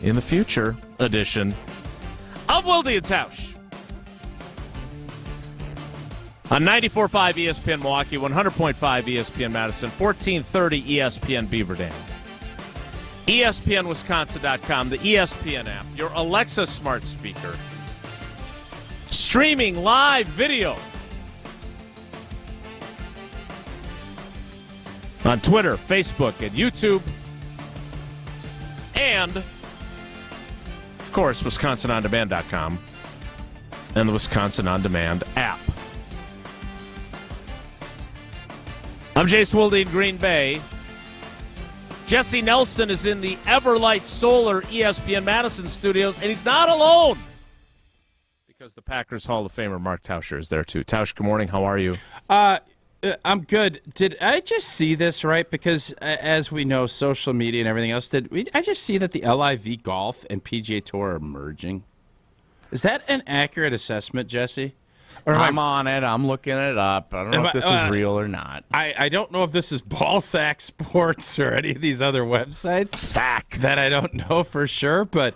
in the future edition of Wilde Tausch. On 94.5 ESPN Milwaukee, 100.5 ESPN Madison, 1430 ESPN Beaver Dam. ESPNWisconsin.com, the ESPN app, your Alexa smart speaker. Streaming live video on Twitter, Facebook, and YouTube. And, of course, WisconsinOnDemand.com and the Wisconsin On Demand app. I'm Jace Wilde in Green Bay. Jesse Nelson is in the Everlight Solar ESPN Madison studios, and he's not alone because the Packers Hall of Famer Mark Tauscher is there too. Tausch, good morning. How are you? I'm good. Did I just see this right? Because as we know, social media and everything else, I just see that the LIV Golf and PGA Tour are merging? Is that an accurate assessment, Jesse? Or I'm on it. I'm looking it up. I don't know if this is real or not. I don't know if this is Ballsack Sports or any of these other websites. Sack. That I don't know for sure, but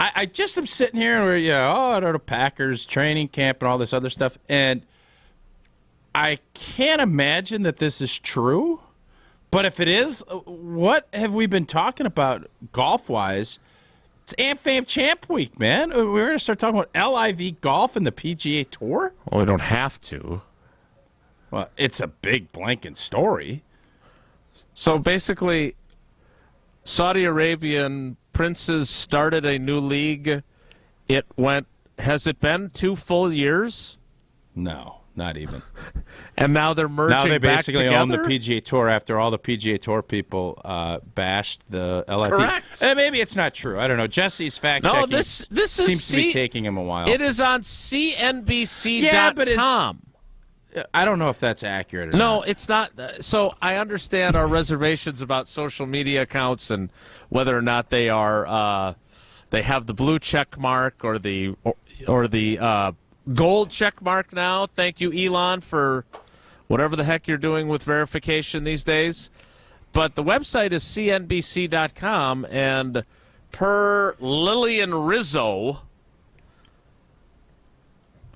I just am sitting here where, I don't know, Packers training camp and all this other stuff, and I can't imagine that this is true, but if it is, what have we been talking about golf-wise? It's AmFam Champ Week, man. We're going to start talking about LIV Golf and the PGA Tour? Well, we don't have to. Well, it's a big blanket story. So basically, Saudi Arabian princes started a new league. Has it been 2 full years? No. Not even. And now they're merging back together? Now they basically own the PGA Tour after all the PGA Tour people bashed the LIV. Correct. Maybe it's not true. I don't know. Jesse's fact-checking this seems to be taking him a while. It is on CNBC.com. Yeah, but I don't know if that's accurate or not. No, it's not. So I understand our reservations about social media accounts and whether or not they are they have the blue check mark or the gold check mark now. Thank you, Elon, for whatever the heck you're doing with verification these days. But the website is CNBC.com, and per Lillian Rizzo,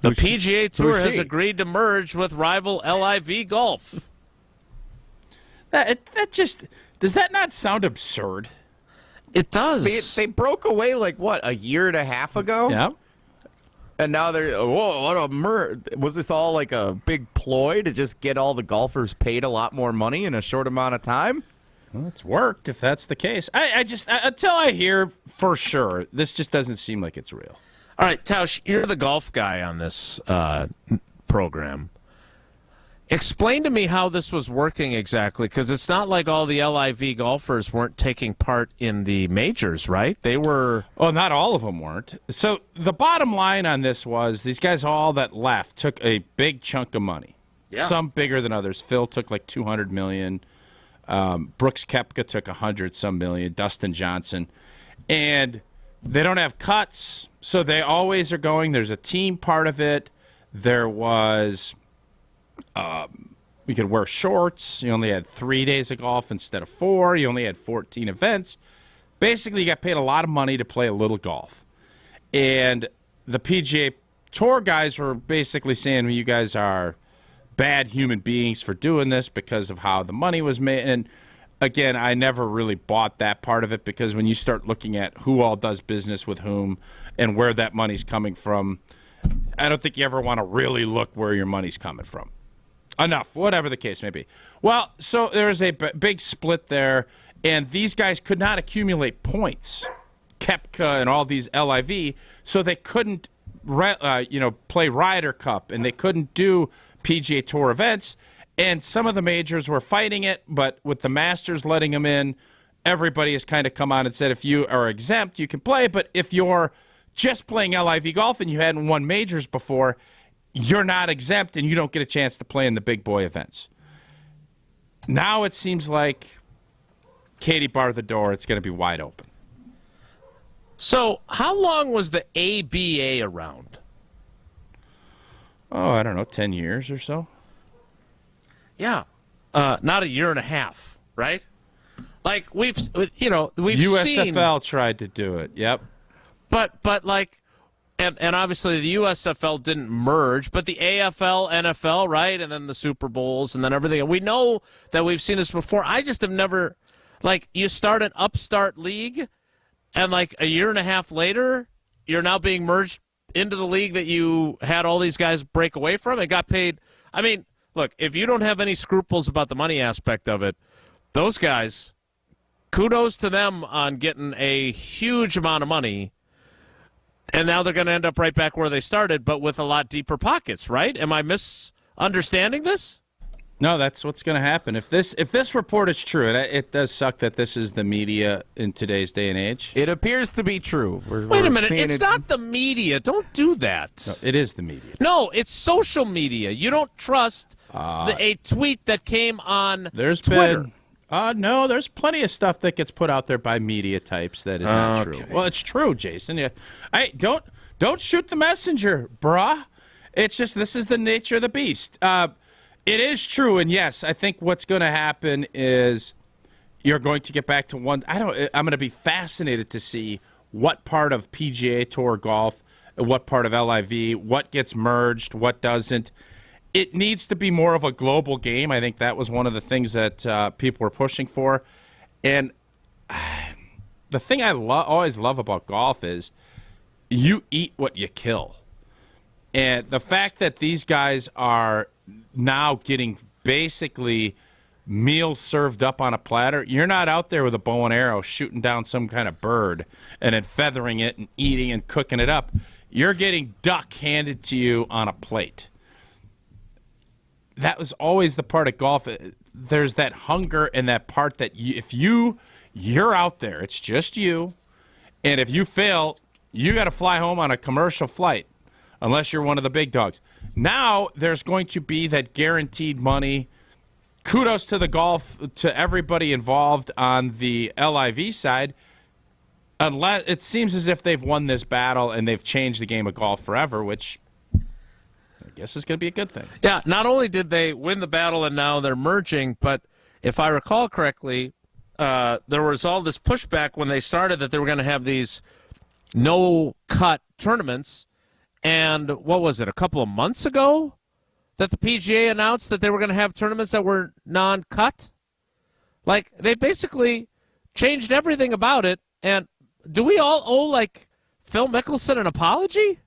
the PGA Tour has agreed to merge with rival LIV Golf. Does that not sound absurd? It does. They broke away a year and a half ago? Yeah. And now what a was this all like a big ploy to just get all the golfers paid a lot more money in a short amount of time? Well, it's worked if that's the case. I just until I hear for sure, this just doesn't seem like it's real. All right, Tausch, you're the golf guy on this program. Explain to me how this was working exactly, because it's not like all the LIV golfers weren't taking part in the majors, right? They were... Well, not all of them weren't. So the bottom line on this was these guys all that left took a big chunk of money. Yeah. Some bigger than others. Phil took like $200 million. Brooks Koepka took $100-some million. Dustin Johnson. And they don't have cuts, so they always are going. There's a team part of it. There was... you could wear shorts. You only had 3 days of golf instead of 4. You only had 14 events. Basically, you got paid a lot of money to play a little golf. And the PGA Tour guys were basically saying, well, you guys are bad human beings for doing this because of how the money was made. And, again, I never really bought that part of it, because when you start looking at who all does business with whom and where that money's coming from, I don't think you ever want to really look where your money's coming from. Enough, whatever the case may be. Well, so there's a big split there, and these guys could not accumulate points, Koepka and all these LIV, so they couldn't play Ryder Cup, and they couldn't do PGA Tour events, and some of the majors were fighting it, but with the Masters letting them in, everybody has kind of come on and said if you are exempt, you can play, but if you're just playing LIV golf and you hadn't won majors before, you're not exempt and you don't get a chance to play in the big boy events. Now it seems like Katie barred the door. It's going to be wide open. So how long was the ABA around? Oh, I don't know, 10 years or so. Yeah. Not a year and a half, right? Like we've USFL tried to do it. Yep. But like, and obviously the USFL didn't merge, but the AFL, NFL, right, and then the Super Bowls, and then everything. And we know that we've seen this before. I just have never, like, you start an upstart league, and like a year and a half later, you're now being merged into the league that you had all these guys break away from and got paid. I mean, look, if you don't have any scruples about the money aspect of it, those guys, kudos to them on getting a huge amount of money. And now they're going to end up right back where they started, but with a lot deeper pockets, right? Am I misunderstanding this? No, that's what's going to happen. If this report is true, and it does suck that this is the media in today's day and age. It appears to be true. Wait a minute. It's not the media. Don't do that. No, it is the media. No, it's social media. You don't trust a tweet that came on Twitter. No, there's plenty of stuff that gets put out there by media types that is not true. Well, it's true, Jason. Yeah, don't shoot the messenger, brah. It's just this is the nature of the beast. It is true, and yes, I think what's going to happen is you're going to get back to one. I'm going to be fascinated to see what part of PGA Tour golf, what part of LIV, what gets merged, what doesn't. It needs to be more of a global game. I think that was one of the things that people were pushing for. And the thing I always love about golf is you eat what you kill. And the fact that these guys are now getting basically meals served up on a platter, you're not out there with a bow and arrow shooting down some kind of bird and then feathering it and eating and cooking it up. You're getting duck handed to you on a plate. That was always the part of golf. There's that hunger and that part that you're out there, it's just you, and if you fail, you got to fly home on a commercial flight, unless you're one of the big dogs. Now there's going to be that guaranteed money. Kudos to the golf, to everybody involved on the LIV side. Unless it seems as if they've won this battle and they've changed the game of golf forever, which I guess is going to be a good thing. Yeah, not only did they win the battle and now they're merging, but if I recall correctly, there was all this pushback when they started that they were going to have these no-cut tournaments. And what was it, a couple of months ago that the PGA announced that they were going to have tournaments that were non-cut? Like, they basically changed everything about it. And do we all owe, like, Phil Mickelson an apology?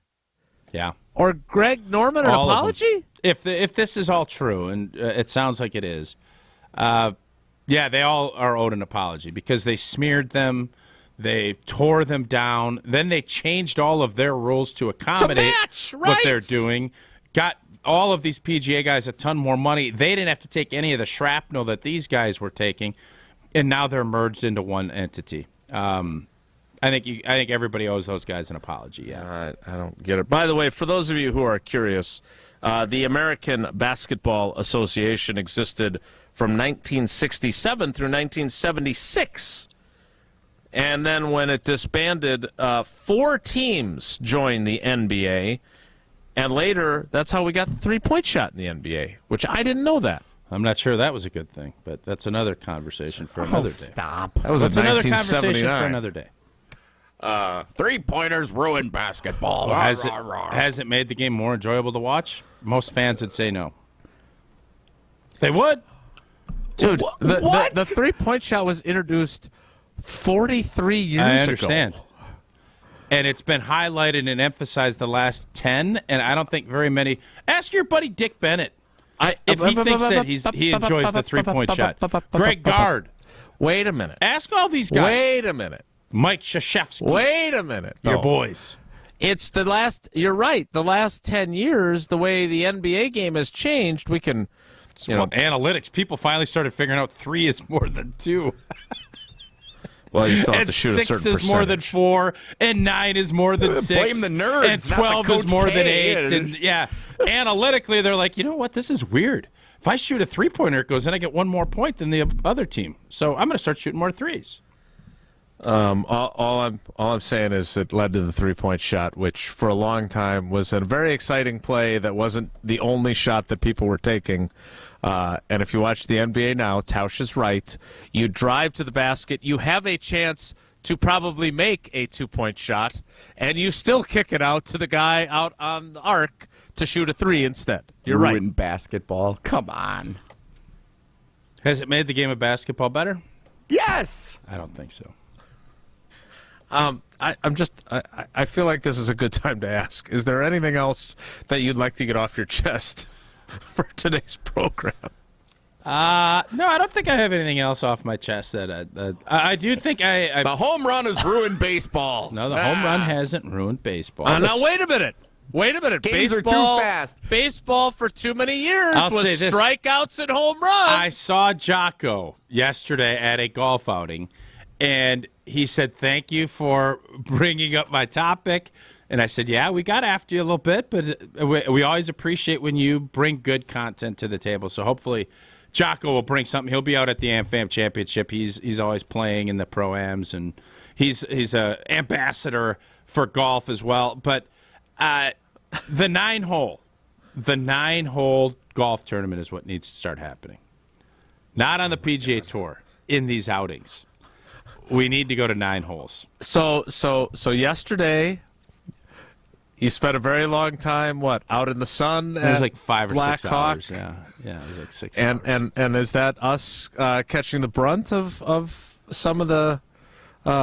Yeah. Or Greg Norman an apology? If this is all true, and it sounds like it is, yeah, they all are owed an apology because they smeared them, they tore them down, then they changed all of their rules to accommodate what they're doing, got all of these PGA guys a ton more money. They didn't have to take any of the shrapnel that these guys were taking, and now they're merged into one entity. I think everybody owes those guys an apology. Yeah, I don't get it. By the way, for those of you who are curious, the American Basketball Association existed from 1967 through 1976. And then when it disbanded, 4 teams joined the NBA. And later, that's how we got the three-point shot in the NBA, which I didn't know that. I'm not sure that was a good thing, but that's another conversation for another day. Stop. That was another conversation for another day. Three-pointers ruin basketball. Has it made the game more enjoyable to watch? Most fans would say no. They would. Dude, the three-point shot was introduced 43 years ago. I understand. And it's been highlighted and emphasized the last 10, and I don't think very many. Ask your buddy Dick Bennett if he thinks that he enjoys the three-point shot. Greg Gard. Wait a minute. Ask all these guys. Wait a minute. Mike Krzyzewski. Wait a minute. Your boys. It's the last, you're right, the last 10 years, the way the NBA game has changed, we can, analytics. People finally started figuring out 3 is more than 2. Well, you still have to shoot a certain percentage. 6 is more than 4, and 9 is more than 6. Blame the nerds, and 12 is more than 8. And yeah, analytically, they're like, you know what? This is weird. If I shoot a three-pointer, it goes in, I get 1 more point than the other team. So I'm going to start shooting more threes. All I'm saying is it led to the 3-point shot, which for a long time was a very exciting play that wasn't the only shot that people were taking. And if you watch the NBA now, Tausch is right. You drive to the basket, you have a chance to probably make a 2-point shot, and you still kick it out to the guy out on the arc to shoot a 3 instead. You're right. Ruined basketball. Come on. Has it made the game of basketball better? Yes. I don't think so. I feel like this is a good time to ask. Is there anything else that you'd like to get off your chest for today's program? No, I don't think I have anything else off my chest. I do think I The home run has ruined baseball. No, the home run hasn't ruined baseball. Now, wait a minute. Games are too fast. Baseball for too many years I'll was say this. strikeouts and home runs. I saw Jocko yesterday at a golf outing, and he said, "Thank you for bringing up my topic." And I said, "Yeah, we got after you a little bit, but we always appreciate when you bring good content to the table." So hopefully Jocko will bring something. He'll be out at the AmFam Championship. He's always playing in the Pro-Ams, and he's a ambassador for golf as well. But the 9-hole golf tournament is what needs to start happening. Not on the PGA Tour, in these outings. We need to go to 9 holes. So yesterday, you spent a very long time, out in the sun? It was like 5 or 6 Blackhawk? hours. Yeah, it was like 6 hours. And is that us catching the brunt of some of the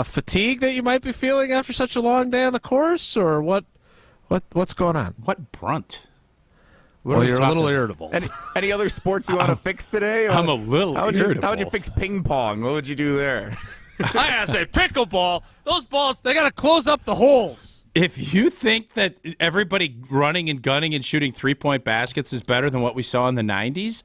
fatigue that you might be feeling after such a long day on the course, or what's going on? What brunt? Well, you're a little irritable. Any other sports you want to fix today? I'm a little irritable. How would you fix ping pong? What would you do there? I gotta say, pickleball. Those balls, they gotta close up the holes. If you think that everybody running and gunning and shooting 3-point baskets is better than what we saw in the 90s,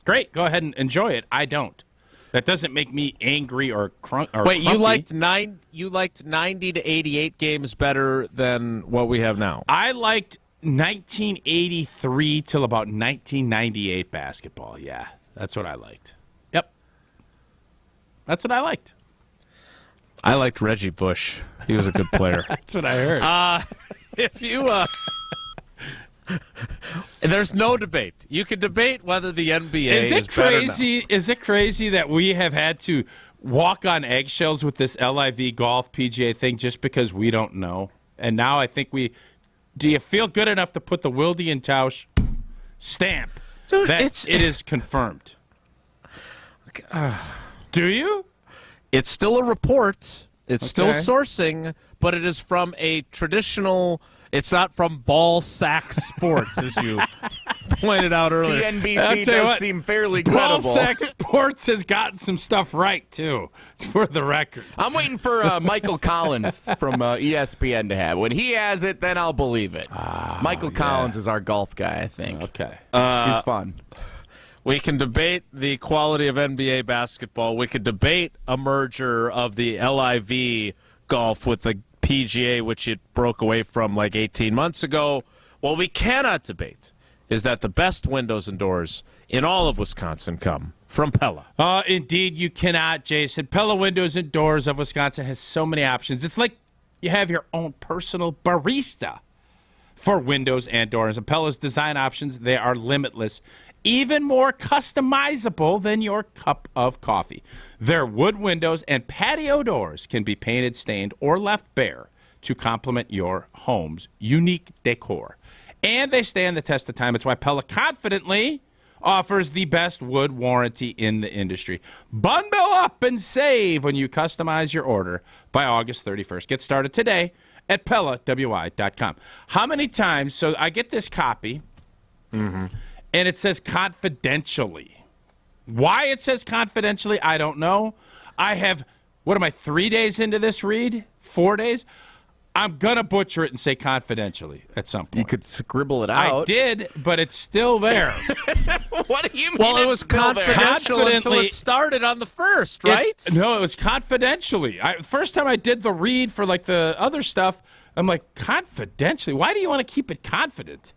great, go ahead and enjoy it. I don't. That doesn't make me angry or Wait, you crumpy. you liked 90 to 88 games better than what we have now? I liked 1983 till about 1998 basketball. Yeah, that's what I liked. Yep. That's what I liked. I liked Reggie Bush. He was a good player. That's what I heard. If you there's no debate. You can debate whether the NBA is crazy? better now. Is it crazy that we have had to walk on eggshells with this LIV golf PGA thing just because we don't know? And now I think do you feel good enough to put the Wilde Tausch stamp Dude, that it is confirmed? Do you? It's still a report. It's still Okay. sourcing, but it is from a traditional. It's not from Ball Sack Sports, as you pointed out earlier. I'll CNBC tell you does what, seem fairly Ball credible. Sack Sports has gotten some stuff right, too. It's for the record. I'm waiting for Michael Collins from ESPN to have. When he has it, then I'll believe it. Michael Collins is our golf guy, I think. Okay. He's fun. We can debate the quality of NBA basketball. We could debate a merger of the LIV golf with the PGA, which it broke away from like 18 months ago. What we cannot debate is that the best windows and doors in all of Wisconsin come from Pella. Indeed, you cannot, Jason. Pella Windows and Doors of Wisconsin has so many options. It's like you have your own personal barista for windows and doors. And Pella's design options, they are limitless, even more customizable than your cup of coffee. Their wood windows and patio doors can be painted, stained, or left bare to complement your home's unique decor. And they stand the test of time. It's why Pella confidently offers the best wood warranty in the industry. Bundle up and save when you customize your order by August 31st. Get started today at PellaWI.com. How many times, so I get this copy, and it says confidentially. Why it says confidentially, I don't know. I have, 3 days into this read? 4 days? I'm going to butcher it and say confidentially at some point. You could scribble it out. I did, but it's still there. What do you mean? Well, it was it's still there? confidential until Confidently- it started on the first, right? No, it was confidentially. First time I did the read for like the other stuff, I'm like, confidentially? Why do you want to keep it confident?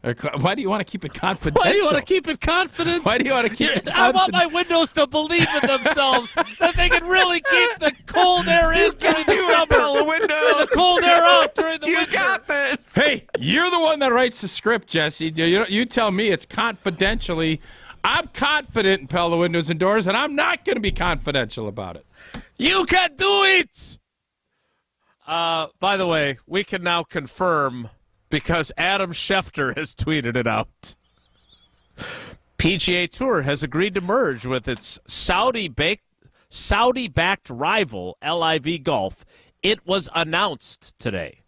Why do you want to keep it confidential? Why do you want to keep it confident? Why do you want to keep it confident? I want my windows to believe in themselves that they can really keep the cold air in during the summer. The cold air out during the winter. You got this. Hey, you're the one that writes the script, Jesse. You tell me it's confidentially. I'm confident in Pella Windows and Doors, and I'm not going to be confidential about it. You can do it! By the way, we can now confirm, because Adam Schefter has tweeted it out, PGA Tour has agreed to merge with its Saudi-backed rival, LIV Golf. It was announced today.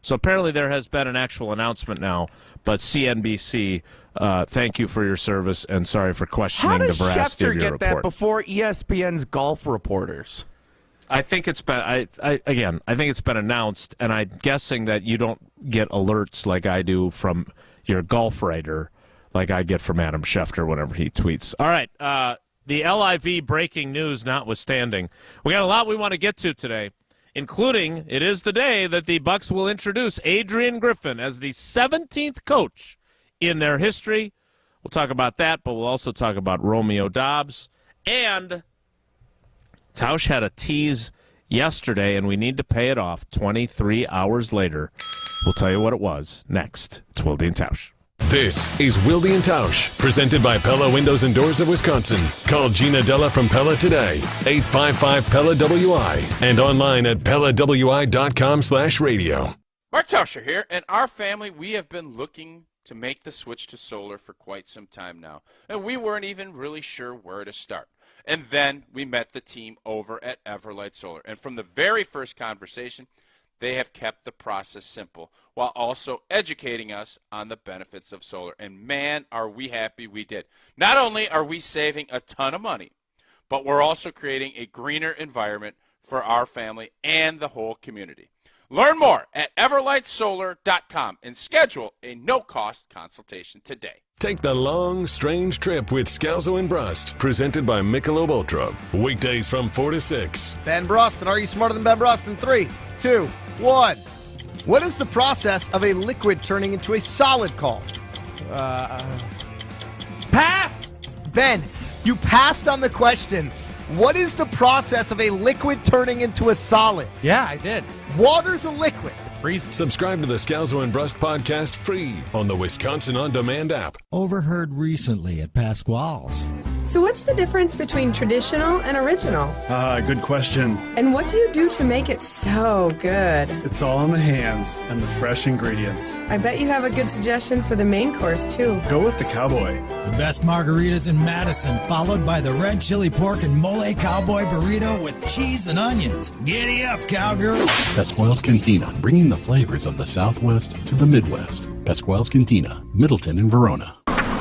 So apparently there has been an actual announcement now, but CNBC, thank you for your service and sorry for questioning the veracity of your report. How does Schefter get that before ESPN's golf reporters? I think it's been I think it's been announced, and I'm guessing that you don't get alerts like I do from your golf writer, like I get from Adam Schefter whenever he tweets. All right, the LIV breaking news notwithstanding, we got a lot we want to get to today, including it is the day that the Bucks will introduce Adrian Griffin as the 17th coach in their history. We'll talk about that, but we'll also talk about Romeo Dobbs. And Tausch had a tease yesterday, and we need to pay it off 23 hours later. We'll tell you what it was next. It's Wilde Tausch. This is Wilde Tausch, presented by Pella Windows and Doors of Wisconsin. Call Gina Della from Pella today, 855-PELLA-WI, and online at PellaWI.com/radio. Mark Tauscher here, and our family, we have been looking to make the switch to solar for quite some time now, and we weren't even really sure where to start. And then we met the team over at Everlight Solar, and from the very first conversation, they have kept the process simple while also educating us on the benefits of solar. And man, are we happy we did. Not only are we saving a ton of money, but we're also creating a greener environment for our family and the whole community. Learn more at everlightsolar.com and schedule a no-cost consultation today. Take the long, strange trip with Scalzo and Brust, presented by Michelob Ultra. Weekdays from 4 to 6. Ben Brust, and Are You Smarter Than Ben Brust? In 3, 2, 1. What is the process of a liquid turning into a solid called? Pass! Ben, you passed on the question. What is the process of a liquid turning into a solid? Yeah, I did. Water's a liquid. Freezing. Subscribe to the Scalzo and Brust podcast free on the Wisconsin On Demand app. Overheard recently at Pasquale's. So what's the difference between traditional and original? Good question. And what do you do to make it so good? It's all in the hands and the fresh ingredients. I bet you have a good suggestion for the main course, too. Go with the cowboy. The best margaritas in Madison, followed by the red chili pork and mole cowboy burrito with cheese and onions. Giddy up, cowgirl. Pasquale's Cantina, bringing the flavors of the Southwest to the Midwest. Pasquale's Cantina, Middleton and Verona.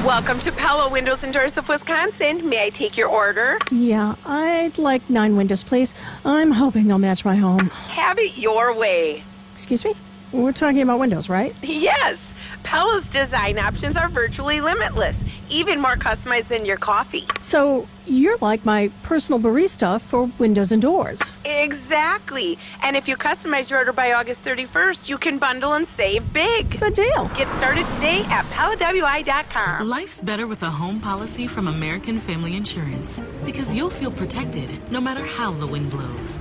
Welcome to Pella Windows and Doors of Wisconsin. May I take your order? Yeah, I'd like 9 windows, please. I'm hoping they'll match my home. Have it your way. Excuse me? We're talking about windows, right? Yes. Pella's design options are virtually limitless, even more customized than your coffee. So you're like my personal barista for windows and doors. Exactly. And if you customize your order by August 31st, you can bundle and save big. Good deal. Get started today at PellaWI.com. Life's better with a home policy from American Family Insurance, because you'll feel protected no matter how the wind blows.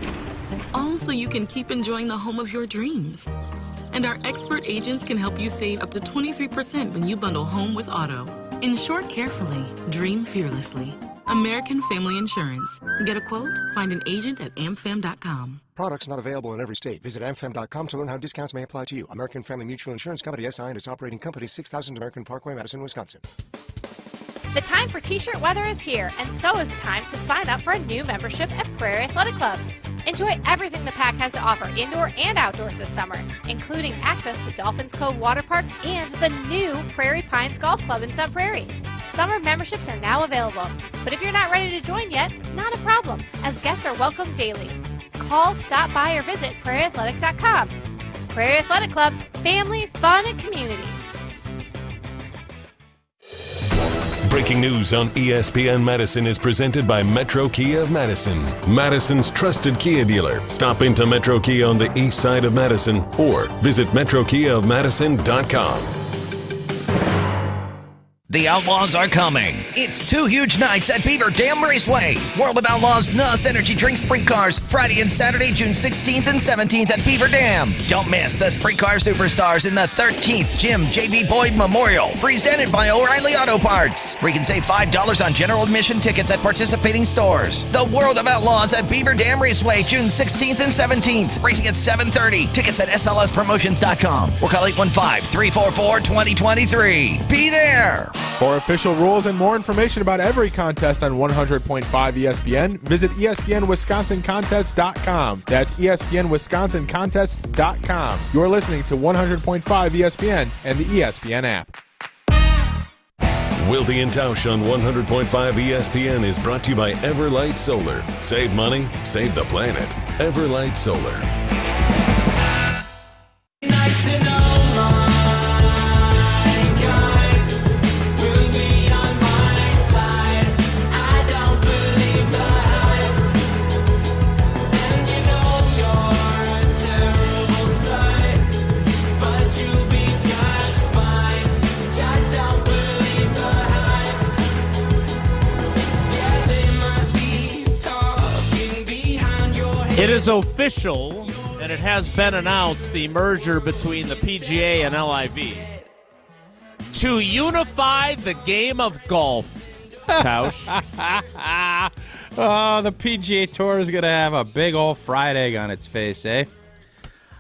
Also, you can keep enjoying the home of your dreams. And our expert agents can help you save up to 23% when you bundle home with auto. Insure carefully, dream fearlessly. American Family Insurance. Get a quote? Find an agent at amfam.com. Products not available in every state. Visit amfam.com to learn how discounts may apply to you. American Family Mutual Insurance Company, SI, and its operating company, 6000 American Parkway, Madison, Wisconsin. The time for t-shirt weather is here, and so is the time to sign up for a new membership at Prairie Athletic Club. Enjoy everything the Pack has to offer indoor and outdoors this summer, including access to Dolphins Cove Water Park and the new Prairie Pines Golf Club in Sun Prairie. Summer memberships are now available, but if you're not ready to join yet, not a problem, as guests are welcome daily. Call, stop by, or visit prairieathletic.com. Prairie Athletic Club, family, fun, and community. Breaking news on ESPN Madison is presented by Metro Kia of Madison, Madison's trusted Kia dealer. Stop into Metro Kia on the east side of Madison or visit metrokiaofmadison.com. The Outlaws are coming. It's 2 huge nights at Beaver Dam Raceway. World of Outlaws NUS Energy Drink Sprint Cars, Friday and Saturday, June 16th and 17th at Beaver Dam. Don't miss the Sprint Car Superstars in the 13th Jim J.B. Boyd Memorial, presented by O'Reilly Auto Parts, where you can save $5 on general admission tickets at participating stores. The World of Outlaws at Beaver Dam Raceway, June 16th and 17th. Racing at 7:30. Tickets at slspromotions.com or call 815-344-2023. Be there. For official rules and more information about every contest on 100.5 ESPN, visit ESPNWisconsinContests.com. That's ESPNWisconsinContests.com. You're listening to 100.5 ESPN and the ESPN app. Wilde Tausch on 100.5 ESPN is brought to you by Everlight Solar. Save money, save the planet. Everlight Solar. Nice to know It is official, and it has been announced, the merger between the PGA and LIV to unify the game of golf. Tausch. Oh, the PGA Tour is going to have a big old fried egg on its face, eh?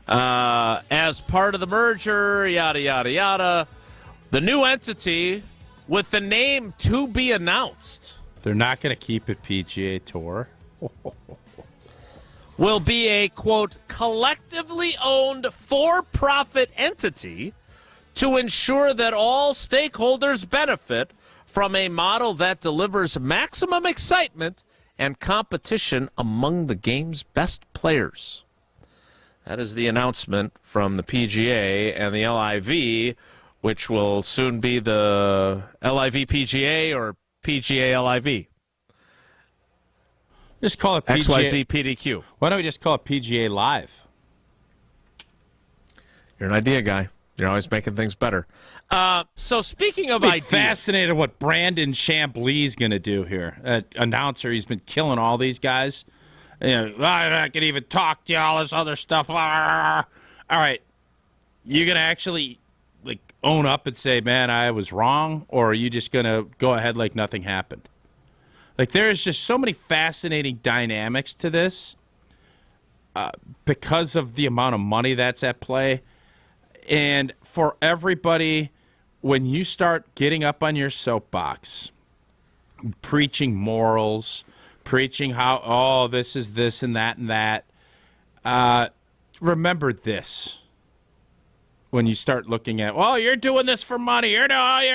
As part of the merger, yada, yada, yada, the new entity with the name to be announced. They're not going to keep it PGA Tour. Will be a, quote, collectively owned for-profit entity to ensure that all stakeholders benefit from a model that delivers maximum excitement and competition among the game's best players. That is the announcement from the PGA and the LIV, which will soon be the LIV PGA or PGA LIV. Just call it PGA. XYZ PDQ. Why don't we just call it PGA Live? You're an idea guy. You're always making things better. So speaking of I'd be ideas, fascinated what Brandon Chamblee's going to do here. Announcer, he's been killing all these guys. You know, I can even talk to you, all this other stuff. All right, you're going to actually like own up and say, man, I was wrong? Or are you just going to go ahead like nothing happened? Like, there is just so many fascinating dynamics to this because of the amount of money that's at play. And for everybody, when you start getting up on your soapbox, preaching morals, preaching how, oh, this is this and that, remember this. When you start looking at, well, you're doing this for money, you're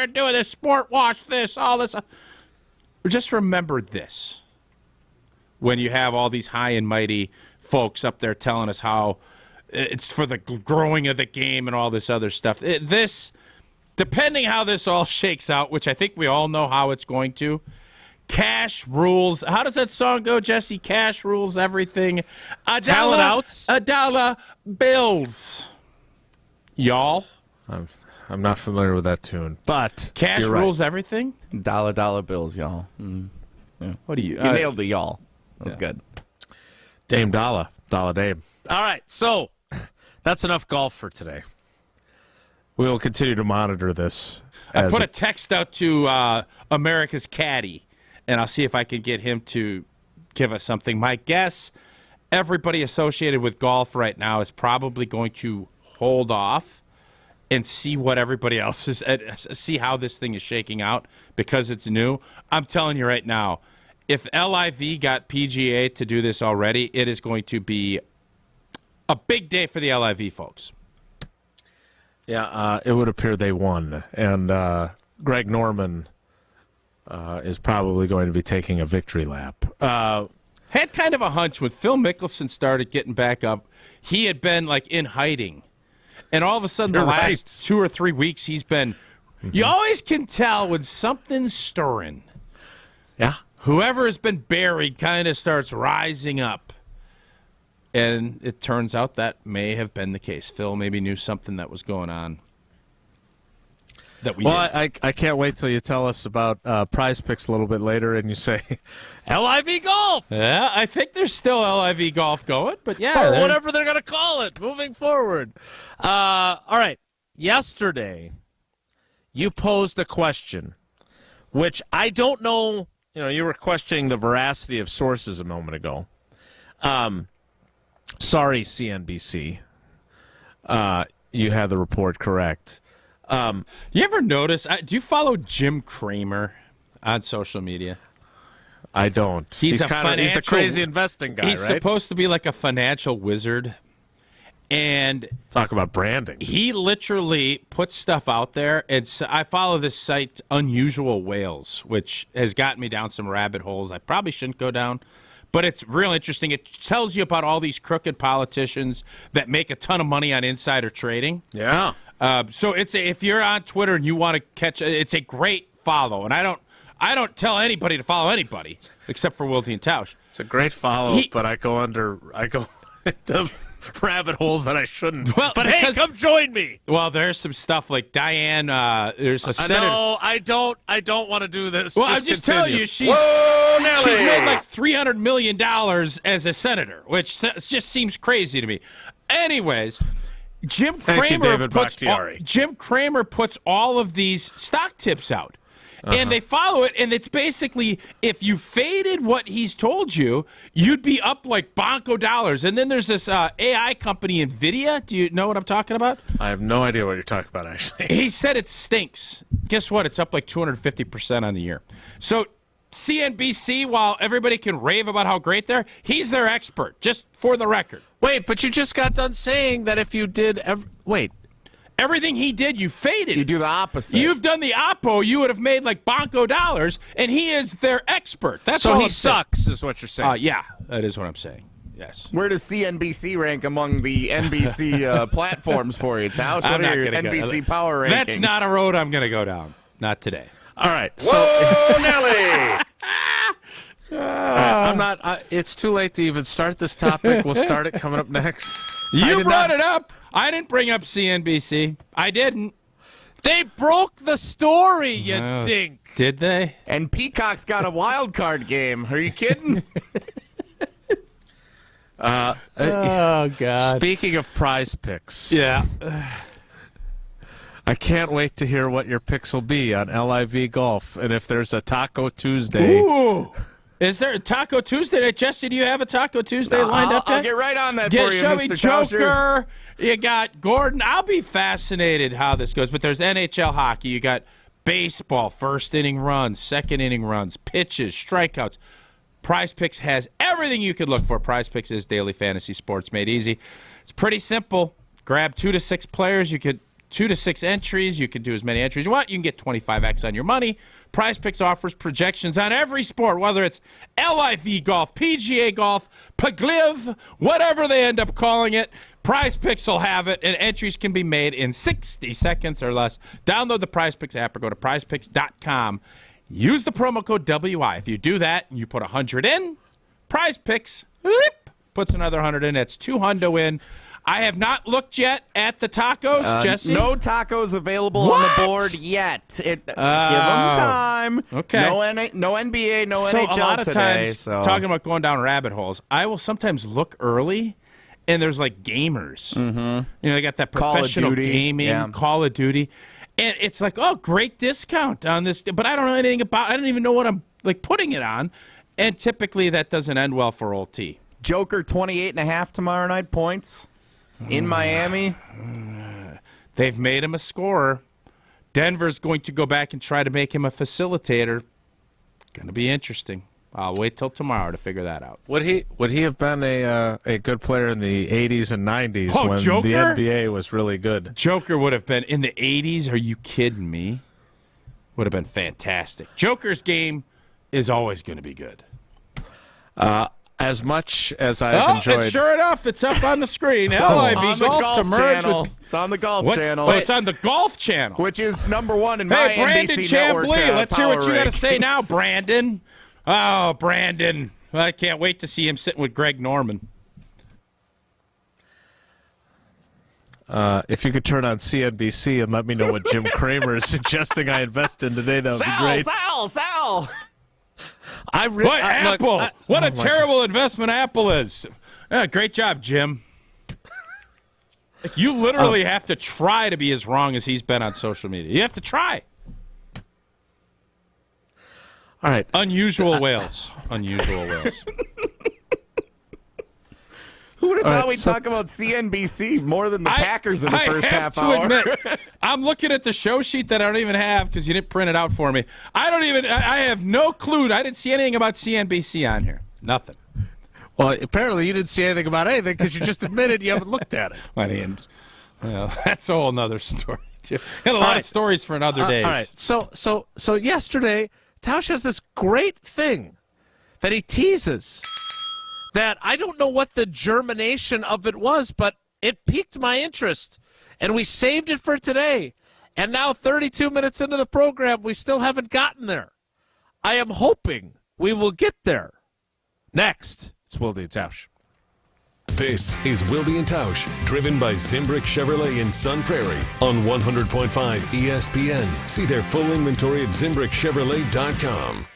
doing this, sport wash this, all this. Just remember this. When you have all these high and mighty folks up there telling us how it's for the growing of the game and all this other stuff. This, depending how this all shakes out, which I think we all know how it's going to, cash rules. How does that song go, Jesse? Cash rules everything. Talent outs. $1 bills. Y'all? I'm not familiar with that tune, but cash rules everything? Dollar bills, y'all. Yeah. What do you... You nailed the y'all. That was good. Dame Dollar Dame. All right, so that's enough golf for today. We will continue to monitor this. I put a text out to America's Caddy, and I'll see if I can get him to give us something. My guess, everybody associated with golf right now is probably going to hold off and see what everybody else is, see how this thing is shaking out because it's new. I'm telling you right now, if LIV got PGA to do this already, it is going to be a big day for the LIV folks. Yeah, it would appear they won. And Greg Norman is probably going to be taking a victory lap. Had kind of a hunch when Phil Mickelson started getting back up, he had been like in hiding. And all of a sudden, the last 2 or 3 weeks, he's been. You always can tell when something's stirring. Yeah. Whoever has been buried kind of starts rising up. And it turns out that may have been the case. Phil maybe knew something that was going on. that we Well, did. I can't wait till you tell us about Prize Picks a little bit later, and you say LIV Golf. Yeah, I think there's still LIV Golf going, but yeah. Or whatever they're going to call it moving forward. All right. Yesterday, you posed a question, which I don't know. You were questioning the veracity of sources a moment ago. Sorry, CNBC. You had the report correct. You ever notice? Do you follow Jim Cramer on social media? I don't. He's the crazy investing guy, He's right? supposed to be like a financial wizard. And talk about branding. He literally puts stuff out there. I follow this site, Unusual Whales, which has gotten me down some rabbit holes I probably shouldn't go down. But it's real interesting. It tells you about all these crooked politicians that make a ton of money on insider trading. Yeah. So if you're on Twitter and you want to catch, it's a great follow. And I don't tell anybody to follow anybody except for Wilde Tausch. It's a great follow, but I go into rabbit holes that I shouldn't. Well, but hey, come join me. Well, there's some stuff like Diane. There's a senator. No, I don't want to do this. Well, I'm just telling you, she's made like $300 million as a senator, which just seems crazy to me. Anyways, Jim Cramer puts all of these stock tips out. And they follow it, and it's basically, if you faded what he's told you, you'd be up like bonko dollars. And then there's this AI company, NVIDIA. Do you know what I'm talking about? I have no idea what you're talking about, actually. He said it stinks. Guess what? It's up like 250% on the year. So CNBC, while everybody can rave about how great they're, he's their expert, just for the record. Wait, but you just got done saying that if you did everything he did, you faded. You do the opposite. You've done the oppo. You would have made like bonko dollars, and he is their expert. That's so all he I'm sucks, saying. Is what you're saying. Yeah, that is what I'm saying. Yes. Where does CNBC rank among the NBC platforms for you, Tausch? What are your NBC power rankings? That's not a road I'm going to go down. Not today. All right. Whoa, Nelly! I'm not. It's too late to even start this topic. We'll start it coming up next. You brought it up. I didn't bring up CNBC. I didn't. They broke the story, you dink. Did they? And Peacock's got a wild card game. Are you kidding? Oh, God. Speaking of Prize Picks. Yeah. I can't wait to hear what your picks will be on LIV Golf. And if there's a Taco Tuesday. Ooh. Is there a Taco Tuesday? Jesse, do you have a Taco Tuesday lined up, Jay? I'll get right on that for you, show me Mr. Joker. Tauscher. You got Gordon. I'll be fascinated how this goes. But there's NHL hockey. You got baseball, first inning runs, second inning runs, pitches, strikeouts. Prize Picks has everything you could look for. Prize Picks is daily fantasy sports made easy. It's pretty simple. Grab 2 to 6 players. You could 2 to 6 entries. You can do as many entries as you want. You can get 25x on your money. Prize Picks offers projections on every sport, whether it's LIV golf, PGA golf, PGLIV, whatever they end up calling it. Prize Picks will have it, and entries can be made in 60 seconds or less. Download the Prize Picks app or go to prizepicks.com. Use the promo code WI. If you do that and you put 100 in, Prize Picks puts another 100 in. That's 200 in. I have not looked yet at the tacos, Jesse. No tacos available on the board yet. Give them time. Okay. No NBA, no So NHL a lot of today. times, talking about going down rabbit holes, I will sometimes look early, and there's like gamers. Mm-hmm. They got that professional gaming, Call of Duty. And it's like, oh, great discount on this. But I don't know anything about it. I don't even know what I'm like putting it on. And typically that doesn't end well for old T. Joker 28.5 tomorrow night points. In Miami. They've made him a scorer. Denver's going to go back and try to make him a facilitator. Going to be interesting. I'll wait till tomorrow to figure that out. Would he have been a good player in the 80s and 90s when Joker? the NBA was really good? Joker would have been in the 80s. Are you kidding me? Would have been fantastic. Joker's game is always going to be good. As much as I've enjoyed. Sure enough, it's up on the screen. LIV Golf to merge channel. with. It's on the Golf Channel. Oh, it's on the Golf Channel, which is number 1 in my Hey, Brandon NBC Chambly, network, let's hear what you got to say rankings. now, Brandon. Oh, Brandon. I can't wait to see him sitting with Greg Norman. if you could turn on CNBC and let me know what Jim Cramer is suggesting I invest in today, that would be great. Sal! Apple! What a terrible investment Apple is. Great job, Jim. You literally have to try to be as wrong as he's been on social media. You have to try. All right. Unusual whales. Unusual whales. Who would have thought we'd talk about CNBC more than the Packers in the first half hour? Admit, I'm looking at the show sheet that I don't even have because you didn't print it out for me. I have no clue. I didn't see anything about CNBC on here. Nothing. Well, apparently you didn't see anything about anything because you just admitted you haven't looked at it. That's a whole other story, too. Got a lot of stories for another day. All right. So yesterday, Tausch has this great thing that he teases that I don't know what the germination of it was, but it piqued my interest, and we saved it for today. And now, 32 minutes into the program, we still haven't gotten there. I am hoping we will get there. Next, it's Wilde Tausch. This is Wilde Tausch, driven by Zimbrick Chevrolet in Sun Prairie on 100.5 ESPN. See their full inventory at ZimbrickChevrolet.com.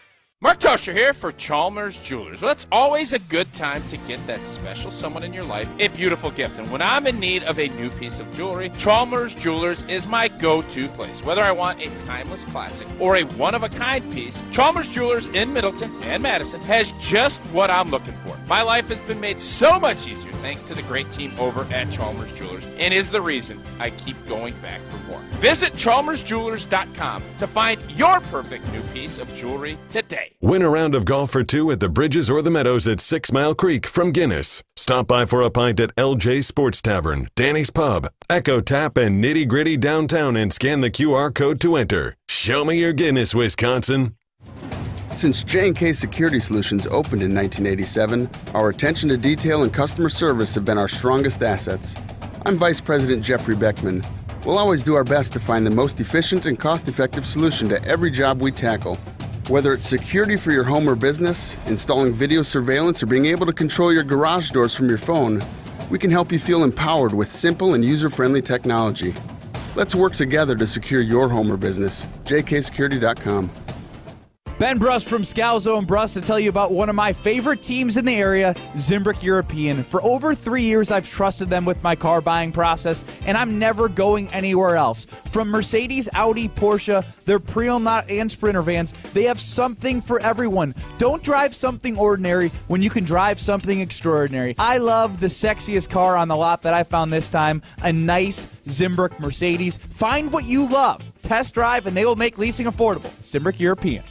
Mark Tosher here for Chalmers Jewelers. Well, it's always a good time to get that special someone in your life a beautiful gift. And when I'm in need of a new piece of jewelry, Chalmers Jewelers is my go-to place. Whether I want a timeless classic or a one-of-a-kind piece, Chalmers Jewelers in Middleton and Madison has just what I'm looking for. My life has been made so much easier thanks to the great team over at Chalmers Jewelers, and is the reason I keep going back for more. Visit chalmersjewelers.com to find your perfect new piece of jewelry today. Win a round of golf for two at the Bridges or the Meadows at 6 Mile Creek from Guinness. Stop by for a pint at LJ Sports Tavern, Danny's Pub, Echo Tap, and Nitty Gritty downtown and scan the QR code to enter. Show me your Guinness, Wisconsin. Since J&K Security Solutions opened in 1987, our attention to detail and customer service have been our strongest assets. I'm Vice President Jeffrey Beckman. We'll always do our best to find the most efficient and cost-effective solution to every job we tackle. Whether it's security for your home or business, installing video surveillance, or being able to control your garage doors from your phone, we can help you feel empowered with simple and user-friendly technology. Let's work together to secure your home or business. jksecurity.com. Ben Brust from Scalzo and Brust to tell you about one of my favorite teams in the area, Zimbrick European. For over 3 years, I've trusted them with my car buying process, and I'm never going anywhere else. From Mercedes, Audi, Porsche, their pre-owned and Sprinter vans, they have something for everyone. Don't drive something ordinary when you can drive something extraordinary. I love the sexiest car on the lot that I found this time, a nice Zimbrick Mercedes. Find what you love. Test drive, and they will make leasing affordable. Zimbrick European.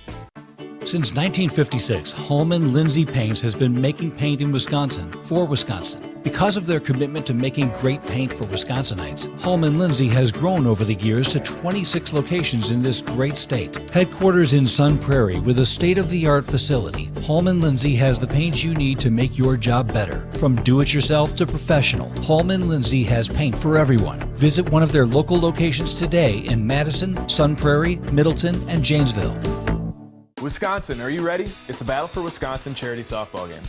Since 1956, Holman Lindsay Paints has been making paint in Wisconsin for Wisconsin. Because of their commitment to making great paint for Wisconsinites, Holman Lindsay has grown over the years to 26 locations in this great state. Headquarters in Sun Prairie with a state-of-the-art facility, Holman Lindsay has the paint you need to make your job better. From do-it-yourself to professional, Holman Lindsay has paint for everyone. Visit one of their local locations today in Madison, Sun Prairie, Middleton, and Janesville. Wisconsin, are you ready? It's the Battle for Wisconsin charity softball game.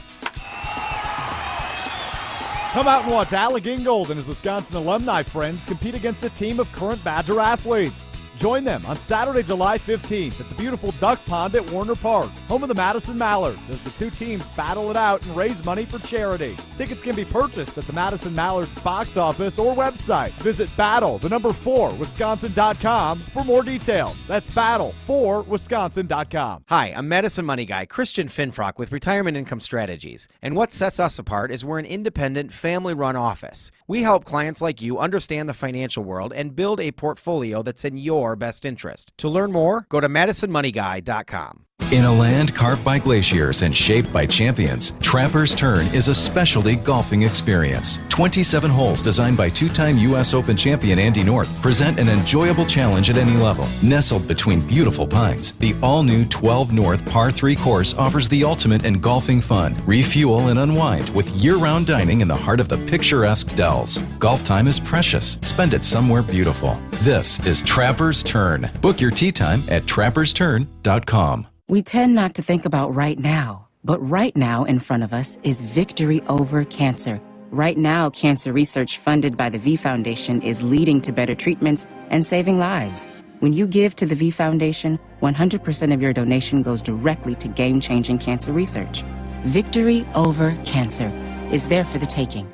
Come out and watch Allegheny Gold and his Wisconsin alumni friends compete against a team of current Badger athletes. Join them on Saturday, July 15th at the beautiful Duck Pond at Warner Park, home of the Madison Mallards, as the two teams battle it out and raise money for charity. Tickets can be purchased at the Madison Mallards box office or website. Visit battle4wisconsin.com for more details. That's battle4wisconsin.com. Hi, I'm Medicine Money Guy Christian Finfrock with Retirement Income Strategies. And what sets us apart is we're an independent, family-run office. We help clients like you understand the financial world and build a portfolio that's in your best interest. To learn more, go to MadisonMoneyGuy.com. In a land carved by glaciers and shaped by champions, Trapper's Turn is a specialty golfing experience. 27 holes designed by two-time U.S. Open champion Andy North present an enjoyable challenge at any level. Nestled between beautiful pines, the all-new 12 North Par 3 course offers the ultimate in golfing fun. Refuel and unwind with year-round dining in the heart of the picturesque Dells. Golf time is precious. Spend it somewhere beautiful. This is Trapper's Turn. Book your tee time at trappersturn.com. We tend not to think about right now, but right now in front of us is victory over cancer. Right now, cancer research funded by the V Foundation is leading to better treatments and saving lives. When you give to the V Foundation, 100% of your donation goes directly to game-changing cancer research. Victory over cancer is there for the taking.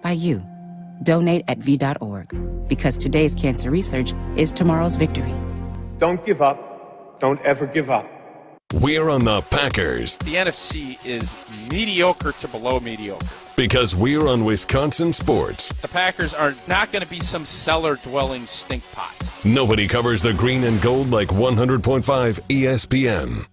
By you. Donate at V.org. Because today's cancer research is tomorrow's victory. Don't give up. Don't ever give up. We're on the Packers. The NFC is mediocre to below mediocre. Because we're on Wisconsin sports. The Packers are not going to be some cellar-dwelling stink pot. Nobody covers the green and gold like 100.5 ESPN.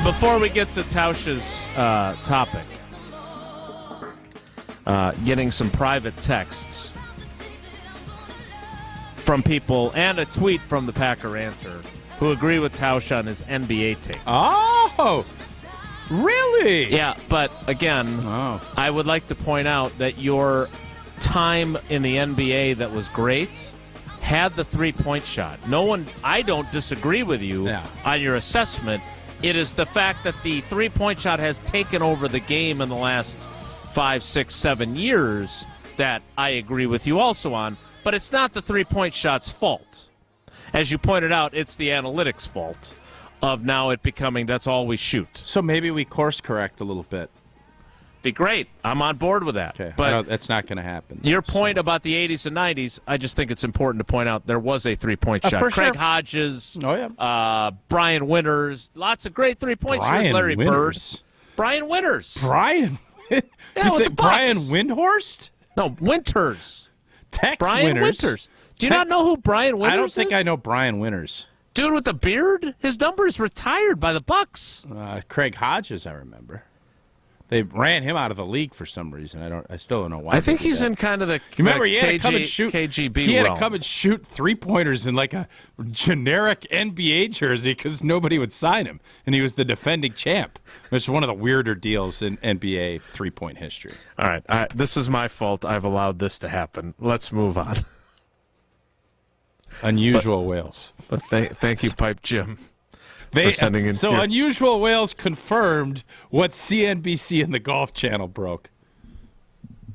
Before we get to Tausch's topic, getting some private texts from people and a tweet from the Packer Ranter who agree with Tausch on his NBA take. Oh, really? Yeah, but again, I would like to point out that your time in the NBA that was great had the three-point shot. I don't disagree with you on your assessment. It is the fact that the three-point shot has taken over the game in the last 5, 6, 7 years that I agree with you also on, but it's not the three-point shot's fault. As you pointed out, it's the analytics' fault of now it becoming that's all we shoot. So maybe we course correct a little bit. Be great. I'm on board with that. Okay. But that's not going to happen. Your point about the 80s and 90s, I just think it's important to point out there was a three-point shot. For Craig sure. Hodges, Brian Winters, lots of great three-point shooters. Larry Bird. Brian Winters. Brian? Yeah, you think Brian Bucks. Windhorst? No, Winters. Tex Brian Winters. Do you not know who Brian Winters is? I don't think I know Brian Winters. Dude with the beard? His number is retired by the Bucks. Craig Hodges, I remember. They ran him out of the league for some reason. I still don't know why. I think he's in kind of the remember he had to come and shoot KGB He had realm. to come and shoot three-pointers in like a generic NBA jersey because nobody would sign him, and he was the defending champ, which is one of the weirder deals in NBA three-point history. All right, this is my fault. I've allowed this to happen. Let's move on. Unusual Wales. But thank you, Pipe Jim. For sending in so here. Unusual Wales confirmed what CNBC and the Golf Channel broke.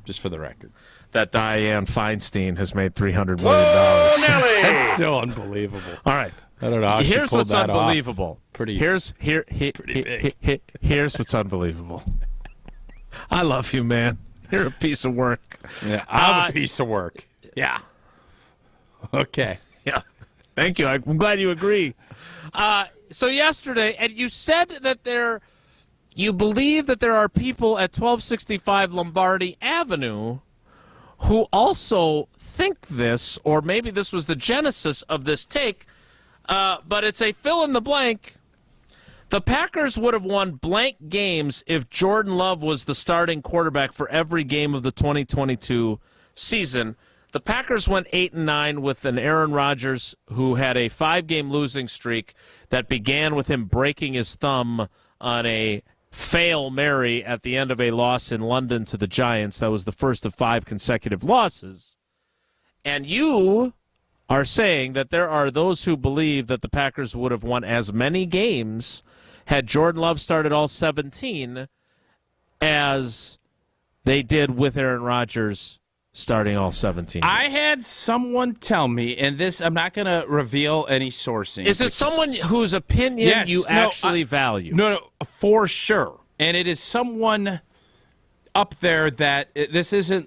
Just for the record. That Dianne Feinstein has made $300 million. That's still unbelievable. All right. I don't know how she Here's pulled what's that off. unbelievable. Here's what's unbelievable. I love you, man. You're a piece of work. Yeah, I'm a piece of work. Yeah. Okay. Yeah. Thank you. I'm glad you agree. So yesterday, and you said that you believe that there are people at 1265 Lombardi Avenue who also think this, or maybe this was the genesis of this take, but it's a fill in the blank. The Packers would have won blank games if Jordan Love was the starting quarterback for every game of the 2022 season. The Packers went 8-9 with an Aaron Rodgers who had a 5-game losing streak that began with him breaking his thumb on a Fail Mary at the end of a loss in London to the Giants. That was the first of 5 consecutive losses. And you are saying that there are those who believe that the Packers would have won as many games had Jordan Love started all 17 as they did with Aaron Rodgers starting all 17 games. I had someone tell me, and this I'm not going to reveal any sourcing. Is it someone whose opinion you actually value? No, for sure. And it is someone up there that this is an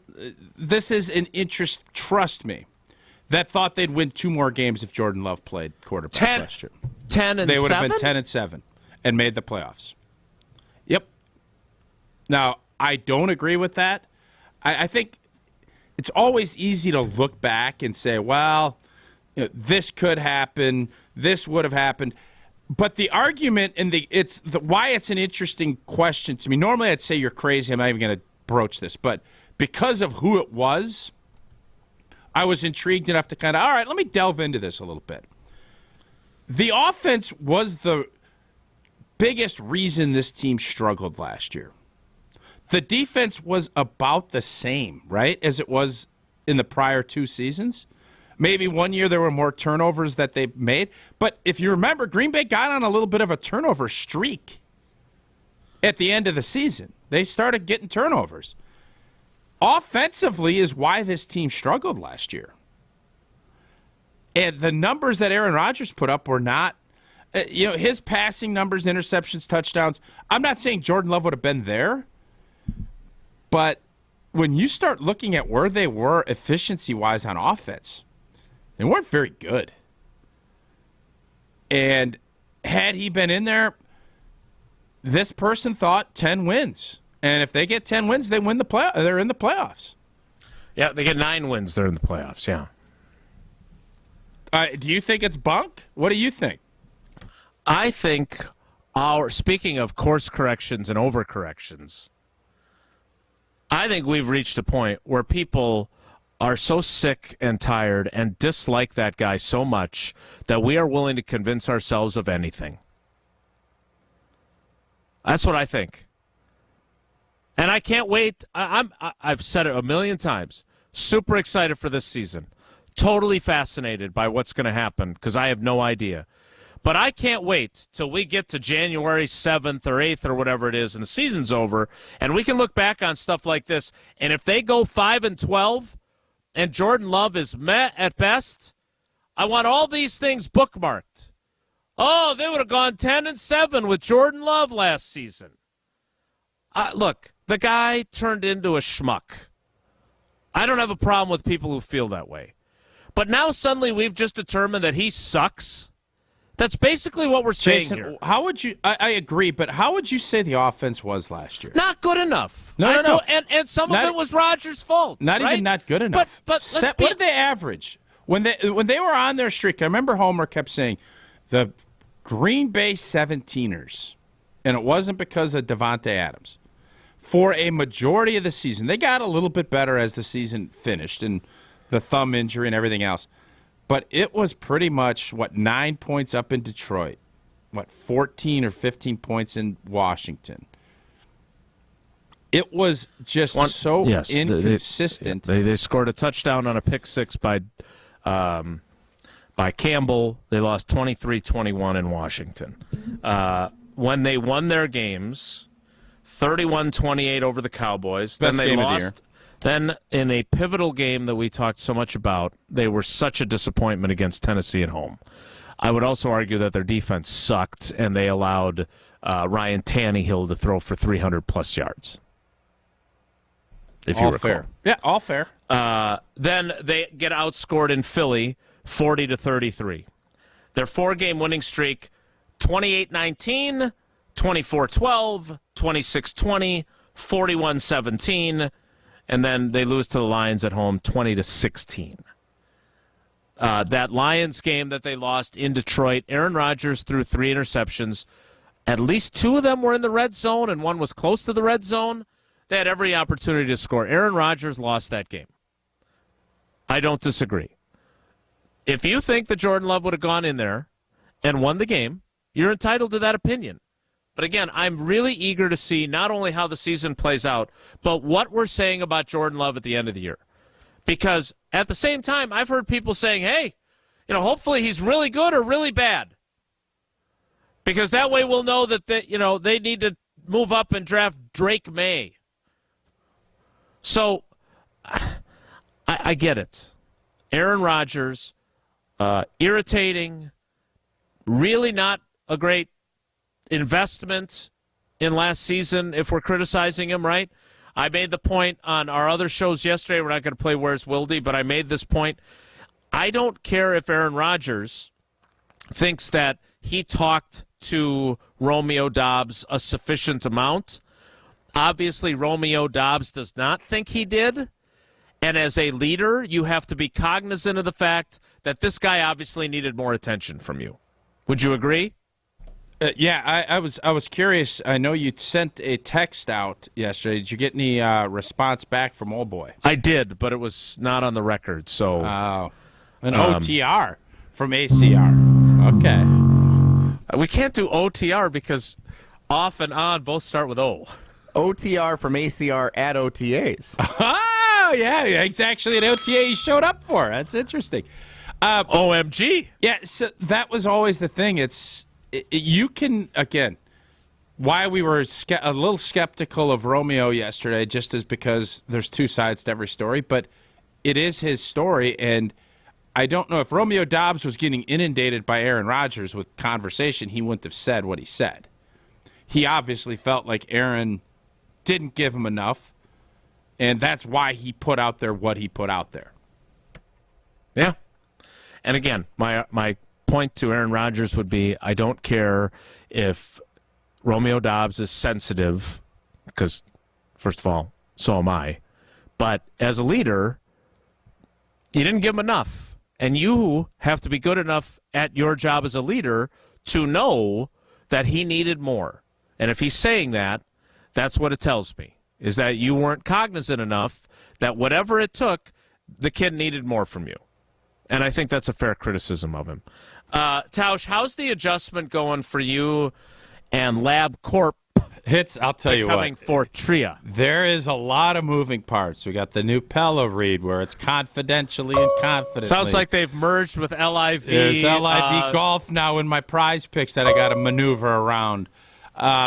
interest, trust me, that thought they'd win 2 more games if Jordan Love played quarterback last year. 10-7? They would have been 10-7 and made the playoffs. Yep. Now, I don't agree with that. I think it's always easy to look back and say, well, this could happen, this would have happened. But the argument and why it's an interesting question to me. Normally I'd say you're crazy. I'm not even going to broach this. But because of who it was, I was intrigued enough to kind of, all right, let me delve into this a little bit. The offense was the biggest reason this team struggled last year. The defense was about the same, right, as it was in the prior 2 seasons. Maybe one year there were more turnovers that they made. But if you remember, Green Bay got on a little bit of a turnover streak at the end of the season. They started getting turnovers. Offensively is why this team struggled last year. And the numbers that Aaron Rodgers put up were not, his passing numbers, interceptions, touchdowns. I'm not saying Jordan Love would have been there, but when you start looking at where they were efficiency-wise on offense, they weren't very good. And had he been in there, this person thought 10 wins. And if they get 10 wins, they win the play. They're in the playoffs. Yeah, they get 9 wins. They're in the playoffs, yeah. Do you think it's bunk? What do you think? I think speaking of course corrections and overcorrections, I think we've reached a point where people are so sick and tired and dislike that guy so much that we are willing to convince ourselves of anything. That's what I think. And I can't wait. I've said it a million times. Super excited for this season. Totally fascinated by what's going to happen because I have no idea. But I can't wait till we get to January 7th or 8th or whatever it is and the season's over and we can look back on stuff like this. And if they go 5-12 and Jordan Love is meh at best, I want all these things bookmarked. Oh, they would have gone 10-7 with Jordan Love last season. Look, the guy turned into a schmuck. I don't have a problem with people who feel that way. But now suddenly we've just determined that he sucks. That's basically what we're saying Jason, here. how would you? I agree, but how would you say the offense was last year? Not good enough. No. And some of it was Rodgers' fault. Not right? even not good enough. But what did they average when they were on their streak? I remember Homer kept saying the Green Bay 17ers, and it wasn't because of Devontae Adams. For a majority of the season, they got a little bit better as the season finished, and the thumb injury and everything else. But it was pretty much, 9 points up in Detroit, 14 or 15 points in Washington. It was just inconsistent. They scored a touchdown on a pick six by Campbell. They lost 23-21 in Washington. When they won their games, 31-28 over the Cowboys. Best then they game lost. of the year. Then in a pivotal game that we talked so much about, they were such a disappointment against Tennessee at home. I would also argue that their defense sucked, and they allowed Ryan Tannehill to throw for 300-plus yards. If you recall. Fair. Yeah, all fair. Then they get outscored in Philly, 40-33. Their 4-game winning streak, 28-19, 24-12, 26-20, 41-17, and then they lose to the Lions at home, 20-16. That Lions game that they lost in Detroit, Aaron Rodgers threw 3 interceptions. At least 2 of them were in the red zone, and 1 was close to the red zone. They had every opportunity to score. Aaron Rodgers lost that game. I don't disagree. If you think that Jordan Love would have gone in there and won the game, you're entitled to that opinion. But again, I'm really eager to see not only how the season plays out, but what we're saying about Jordan Love at the end of the year. Because at the same time, I've heard people saying, hey, hopefully he's really good or really bad. Because that way we'll know that they need to move up and draft Drake May. So I get it. Aaron Rodgers, irritating, really not a great investment in last season if we're criticizing him, right? I made the point on our other shows yesterday. We're not going to play Where's Wilde, but I made this point. I don't care if Aaron Rodgers thinks that he talked to Romeo Doubs a sufficient amount. Obviously, Romeo Doubs does not think he did. And as a leader, you have to be cognizant of the fact that this guy obviously needed more attention from you. Would you agree? I was curious. I know you sent a text out yesterday. Did you get any response back from old boy? I did, but it was not on the record. So an OTR from ACR. Okay. We can't do OTR because off and on both start with O. OTR from ACR at OTAs. Oh, yeah. It's actually an OTA he showed up for. That's interesting. OMG. Yeah, so that was always the thing. You can, again, why we were a little skeptical of Romeo yesterday, just as because there's two sides to every story, but it is his story, and I don't know if Romeo Dobbs was getting inundated by Aaron Rodgers with conversation, he wouldn't have said what he said. He obviously felt like Aaron didn't give him enough, and that's why he put out there what he put out there. Yeah. And again, my point to Aaron Rodgers would be, I don't care if Romeo Dobbs is sensitive, because, first of all, so am I. But as a leader, you didn't give him enough. And you have to be good enough at your job as a leader to know that he needed more. And if he's saying that, that's what it tells me, is that you weren't cognizant enough that whatever it took, the kid needed more from you. And I think that's a fair criticism of him. Tausch, how's the adjustment going for you and LabCorp? I'll tell you what. Becoming Fortrea. There is a lot of moving parts. We got the new Pella read where it's confidentially and confidently. Sounds like they've merged with LIV. There's LIV Golf now in my prize picks that I got to maneuver around.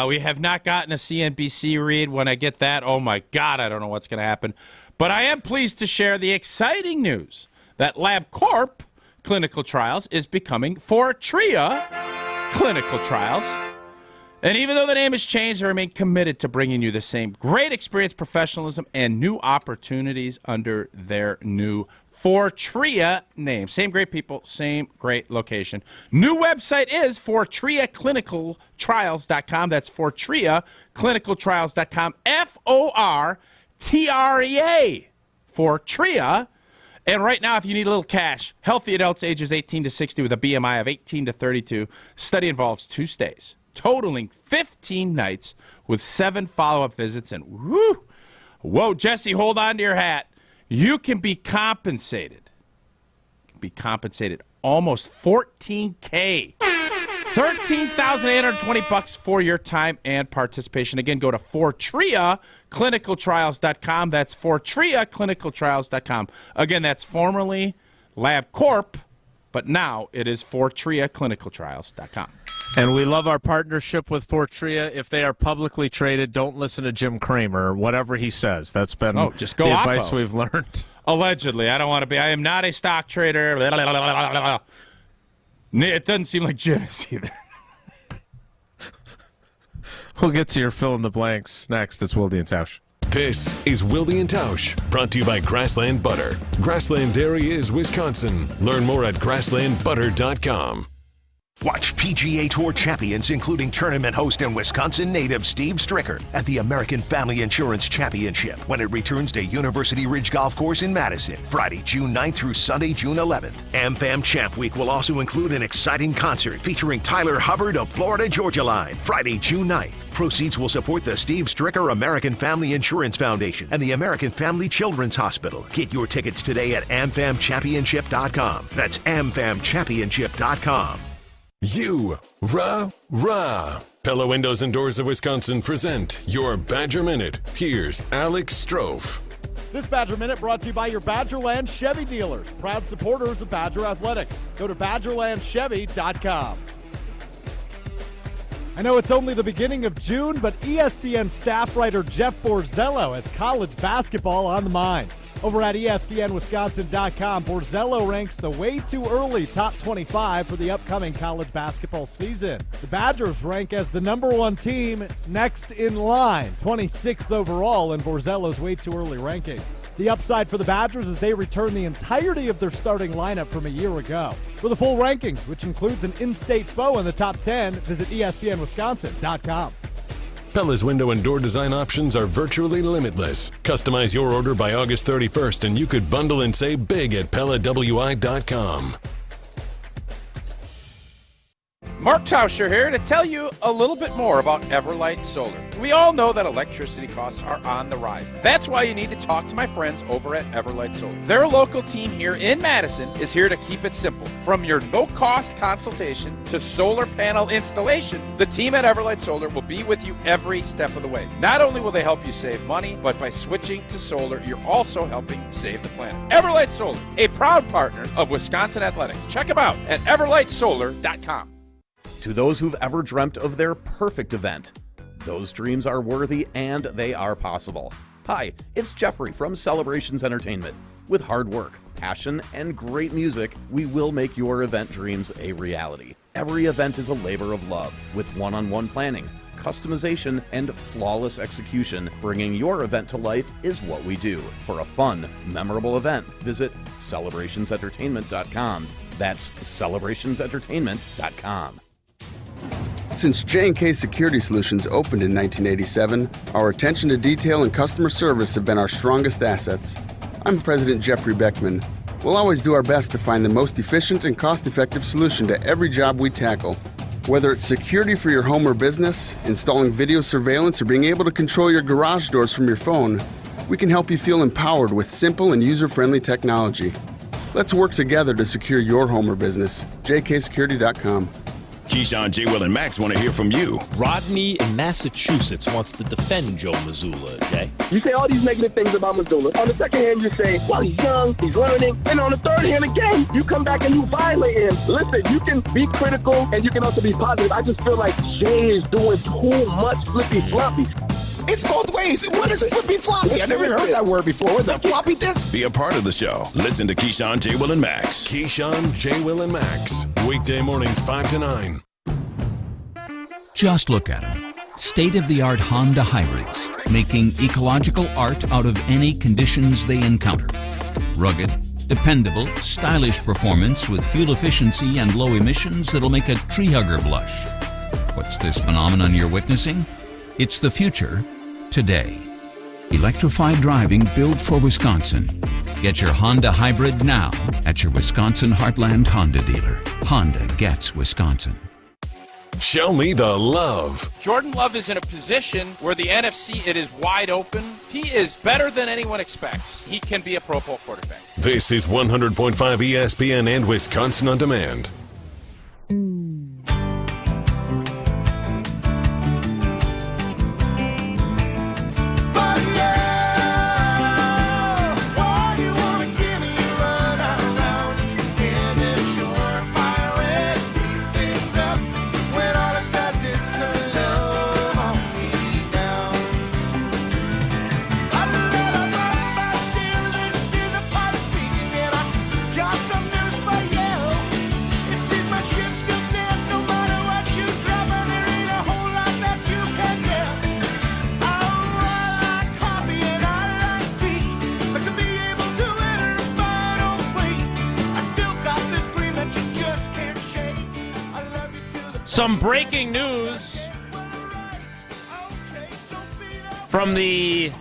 We have not gotten a CNBC read. When I get that, oh my God, I don't know what's going to happen. But I am pleased to share the exciting news that LabCorp Clinical Trials is becoming Fortrea Clinical Trials. And even though the name has changed, I remain committed to bringing you the same great experience, professionalism, and new opportunities under their new Fortrea name. Same great people, same great location. New website is FortreaClinicalTrials.com. That's FortreaClinicalTrials.com. F-O-R-T-R-E-A. Fortrea. And right now, if you need a little cash, healthy adults ages 18 to 60 with a BMI of 18 to 32. Study involves 2 stays, totaling 15 nights with 7 follow-up visits. And whoa, Jesse, hold on to your hat. You can be compensated. Almost $14K. $13,820 for your time and participation. Again, go to FortreaClinicalTrials.com. That's FortreaClinicalTrials.com. Again, that's formerly LabCorp, but now it is FortreaClinicalTrials.com. And we love our partnership with Fortrea. If they are publicly traded, don't listen to Jim Cramer, whatever he says. That's been just go the Oppo. Advice we've learned. Allegedly. I don't want to be. I am not a stock trader. It doesn't seem like Jim is either. We'll get to your fill in the blanks next. It's Wilde Tausch. This is Wilde Tausch, brought to you by Grassland Butter. Grassland Dairy is Wisconsin. Learn more at grasslandbutter.com. Watch PGA Tour champions, including tournament host and Wisconsin native Steve Stricker, at the American Family Insurance Championship when it returns to University Ridge Golf Course in Madison, Friday, June 9th through Sunday, June 11th. AmFam Champ Week will also include an exciting concert featuring Tyler Hubbard of Florida Georgia Line, Friday, June 9th. Proceeds will support the Steve Stricker American Family Insurance Foundation and the American Family Children's Hospital. Get your tickets today at amfamchampionship.com. That's amfamchampionship.com. Rah. Pella Windows and Doors of Wisconsin present your Badger Minute. Here's Alex Strofe. This Badger Minute brought to you by your Badgerland Chevy dealers, proud supporters of Badger Athletics. Go to BadgerlandChevy.com. I know it's only the beginning of June, but ESPN staff writer Jeff Borzello has college basketball on the mind. Over at ESPNWisconsin.com, Borzello ranks the way too early top 25 for the upcoming college basketball season. The Badgers rank as the #1 team next in line, 26th overall in Borzello's way too early rankings. The upside for the Badgers is they return the entirety of their starting lineup from a year ago. For the full rankings, which includes an in-state foe in the top 10, visit ESPNWisconsin.com. Pella's window and door design options are virtually limitless. Customize your order by August 31st and you could bundle and save big at PellaWI.com. Mark Tauscher here to tell you a little bit more about Everlight Solar. We all know that electricity costs are on the rise. That's why you need to talk to my friends over at Everlight Solar. Their local team here in Madison is here to keep it simple. From your no-cost consultation to solar panel installation, the team at Everlight Solar will be with you every step of the way. Not only will they help you save money, but by switching to solar, you're also helping save the planet. Everlight Solar, a proud partner of Wisconsin Athletics. Check them out at everlightsolar.com. To those who've ever dreamt of their perfect event, those dreams are worthy and they are possible. Hi, it's Jeffrey from Celebrations Entertainment. With hard work, passion, and great music, we will make your event dreams a reality. Every event is a labor of love, with one-on-one planning, customization, and flawless execution. Bringing your event to life is what we do. For a fun, memorable event, visit celebrationsentertainment.com. That's celebrationsentertainment.com. Since J&K Security Solutions opened in 1987, our attention to detail and customer service have been our strongest assets. I'm President Jeffrey Beckman. We'll always do our best to find the most efficient and cost-effective solution to every job we tackle. Whether it's security for your home or business, installing video surveillance, or being able to control your garage doors from your phone, we can help you feel empowered with simple and user-friendly technology. Let's work together to secure your home or business. jksecurity.com. Keyshawn, J. Will, and Max want to hear from you. Rodney in Massachusetts wants to defend Joe Mazzulla, okay? You say all these negative things about Mazzulla. On the second hand, you say, well, he's young, he's learning. And on the third hand, again, you come back and you violate him. Listen, you can be critical and you can also be positive. I just feel like Jay is doing too much flippy-floppy. It's both ways. What is flippy floppy? I never heard that word before. What's that, floppy disk? Be a part of the show. Listen to Keyshawn, J. Will, and Max. Keyshawn, J. Will, and Max. Weekday mornings 5 to 9. Just look at them. State-of-the-art Honda hybrids, making ecological art out of any conditions they encounter. Rugged, dependable, stylish performance with fuel efficiency and low emissions that'll make a tree hugger blush. What's this phenomenon you're witnessing? It's the future, today. Electrified driving built for Wisconsin. Get your Honda hybrid now at your Wisconsin Heartland Honda dealer. Honda gets Wisconsin. Show me the love. Jordan Love is in a position where the NFC, it is wide open. He is better than anyone expects. He can be a Pro Bowl quarterback. This is 100.5 ESPN and Wisconsin On Demand. Some breaking news from the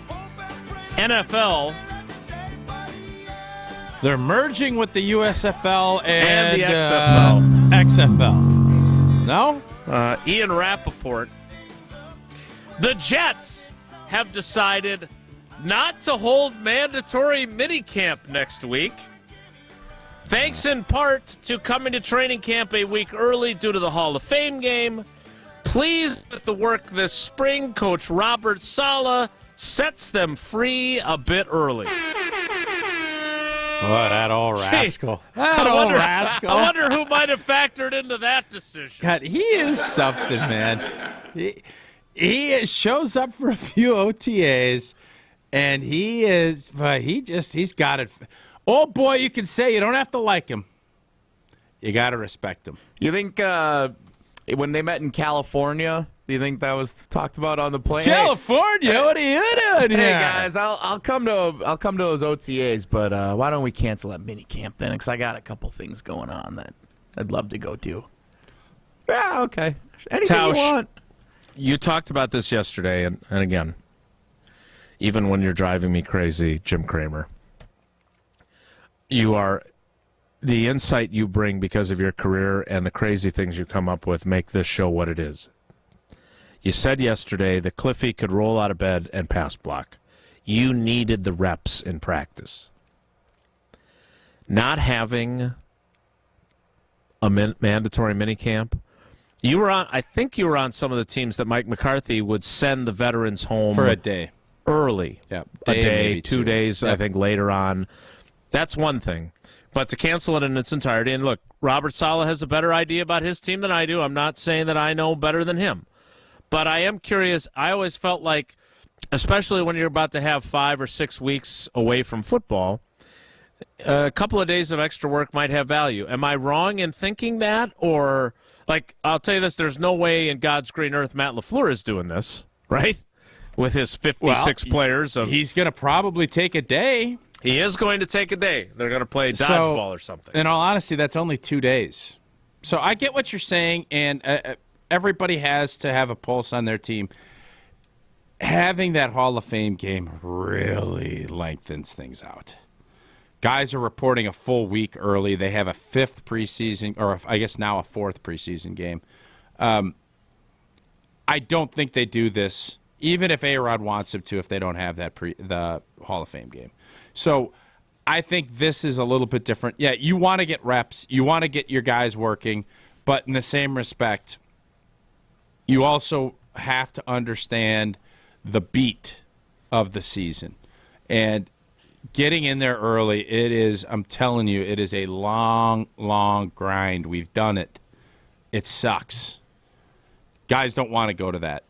NFL. They're merging with the USFL And the XFL. No? Ian Rappaport. The Jets have decided not to hold mandatory minicamp next week. Thanks in part to coming to training camp a week early due to the Hall of Fame game. Pleased with the work this spring, Coach Robert Saleh sets them free a bit early. Oh, that old rascal. I wonder who might have factored into that decision. God, he is something, man. He shows up for a few OTAs, and he's got it. Oh, boy, you can say you don't have to like him. You got to respect him. You think when they met in California, do you think that was talked about on the plane? California? What are you doing here? Hey, guys, I'll come to those OTAs, but why don't we cancel that mini camp then? Because I got a couple things going on that I'd love to go do. Yeah, okay. Anything Tausch, you want. You talked about this yesterday, and again, even when you're driving me crazy, Jim Cramer, you are the insight you bring because of your career and the crazy things you come up with make this show what it is. You said yesterday that Cliffy could roll out of bed and pass block. You needed the reps in practice. Not having a mandatory minicamp. You were on. I think you were on some of the teams that Mike McCarthy would send the veterans home for a day early. Yeah, a day, 2 days. Yep. I think later on. That's one thing. But to cancel it in its entirety, and look, Robert Saleh has a better idea about his team than I do. I'm not saying that I know better than him. But I am curious. I always felt like, especially when you're about to have 5 or 6 weeks away from football, a couple of days of extra work might have value. Am I wrong in thinking that? Or, like, I'll tell you this, there's no way in God's green earth Matt LaFleur is doing this, right? With his 56 players. He's going to probably take a day. He is going to take a day. They're going to play dodgeball or something. In all honesty, that's only 2 days. So I get what you're saying, and everybody has to have a pulse on their team. Having that Hall of Fame game really lengthens things out. Guys are reporting a full week early. They have a 5th preseason, or I guess now a 4th preseason game. I don't think they do this, even if A-Rod wants them to, if they don't have the Hall of Fame game. So I think this is a little bit different. Yeah, you want to get reps. You want to get your guys working. But in the same respect, you also have to understand the beat of the season. And getting in there early, I'm telling you, it is a long, long grind. We've done it. It sucks. Guys don't want to go to that.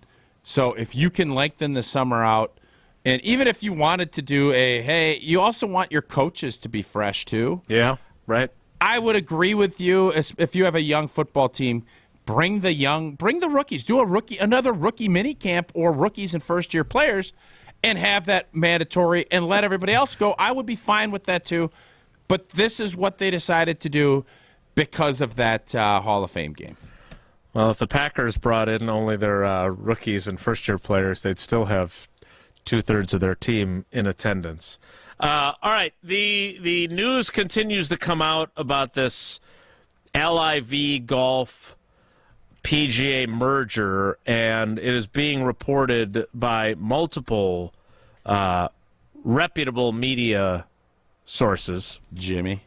So if you can lengthen the summer out, and even if you wanted to do you also want your coaches to be fresh too. Yeah, right. I would agree with you. If you have a young football team, bring the rookies. Do another rookie mini camp or rookies and first-year players, and have that mandatory and let everybody else go. I would be fine with that too. But this is what they decided to do because of that Hall of Fame game. Well, if the Packers brought in only their rookies and first-year players, they'd still have 2/3 of their team in attendance. All right, the news continues to come out about this LIV Golf PGA merger, and it is being reported by multiple reputable media sources, Jimmy,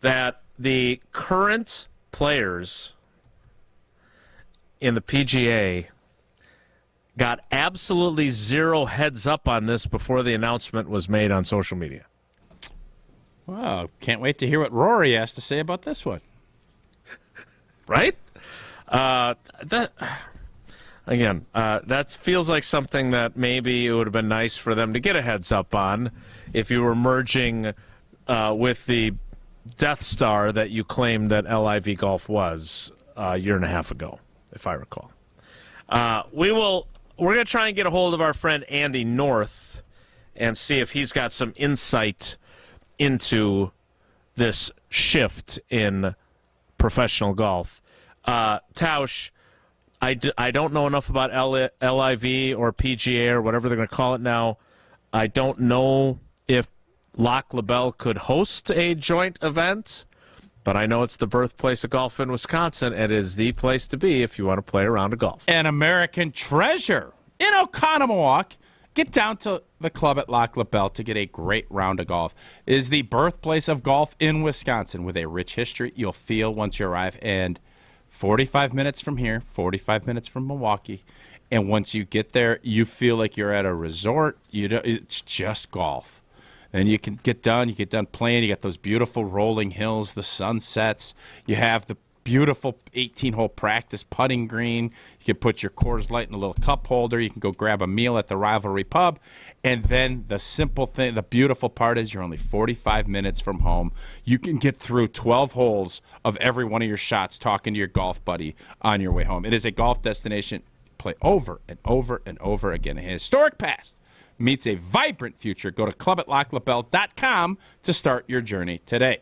that the current players in the PGA got absolutely zero heads up on this before the announcement was made on social media. Wow, can't wait to hear what Rory has to say about this one. Right? That feels like something that maybe it would have been nice for them to get a heads up on if you were merging with the Death Star that you claimed that LIV Golf was a year and a half ago, if I recall. We're going to try and get a hold of our friend Andy North and see if he's got some insight into this shift in professional golf. Tausch, I don't know enough about LIV or PGA or whatever they're going to call it now. I don't know if Lac La Belle could host a joint event, but I know it's the birthplace of golf in Wisconsin. It is the place to be if you want to play a round of golf. An American treasure in Oconomowoc. Get down to the club at Lac La Belle to get a great round of golf. It is the birthplace of golf in Wisconsin with a rich history you'll feel once you arrive. And 45 minutes from here, 45 minutes from Milwaukee. And once you get there, you feel like you're at a resort. It's just golf. And you can get done playing. You got those beautiful rolling hills, the sunsets. You have the beautiful 18-hole practice putting green. You can put your Coors Light in a little cup holder. You can go grab a meal at the Rivalry Pub. And then the simple thing, the beautiful part is you're only 45 minutes from home. You can get through 12 holes of every one of your shots talking to your golf buddy on your way home. It is a golf destination. Play over and over and over again. A historic past meets a vibrant future. Go to clubatlaclabelle.com to start your journey today.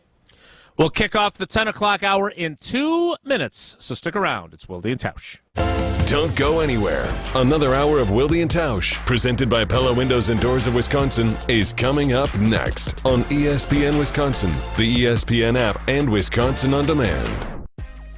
We'll kick off the 10 o'clock hour in 2 minutes, so stick around. It's Wilde Tausch. Don't go anywhere. Another hour of Wilde Tausch, presented by Pella Windows and Doors of Wisconsin, is coming up next on ESPN Wisconsin, the ESPN app, and Wisconsin On Demand.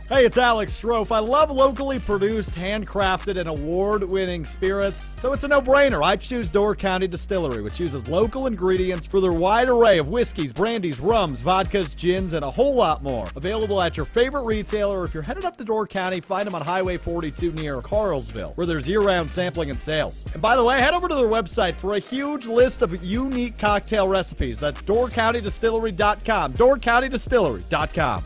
Hey, it's Alex Strofe. I love locally produced, handcrafted, and award-winning spirits, so it's a no-brainer. I choose Door County Distillery, which uses local ingredients for their wide array of whiskeys, brandies, rums, vodkas, gins, and a whole lot more. Available at your favorite retailer, or if you're headed up to Door County, find them on Highway 42 near Carlsville, where there's year-round sampling and sales. And by the way, head over to their website for a huge list of unique cocktail recipes. That's DoorCountyDistillery.com. DoorCountyDistillery.com.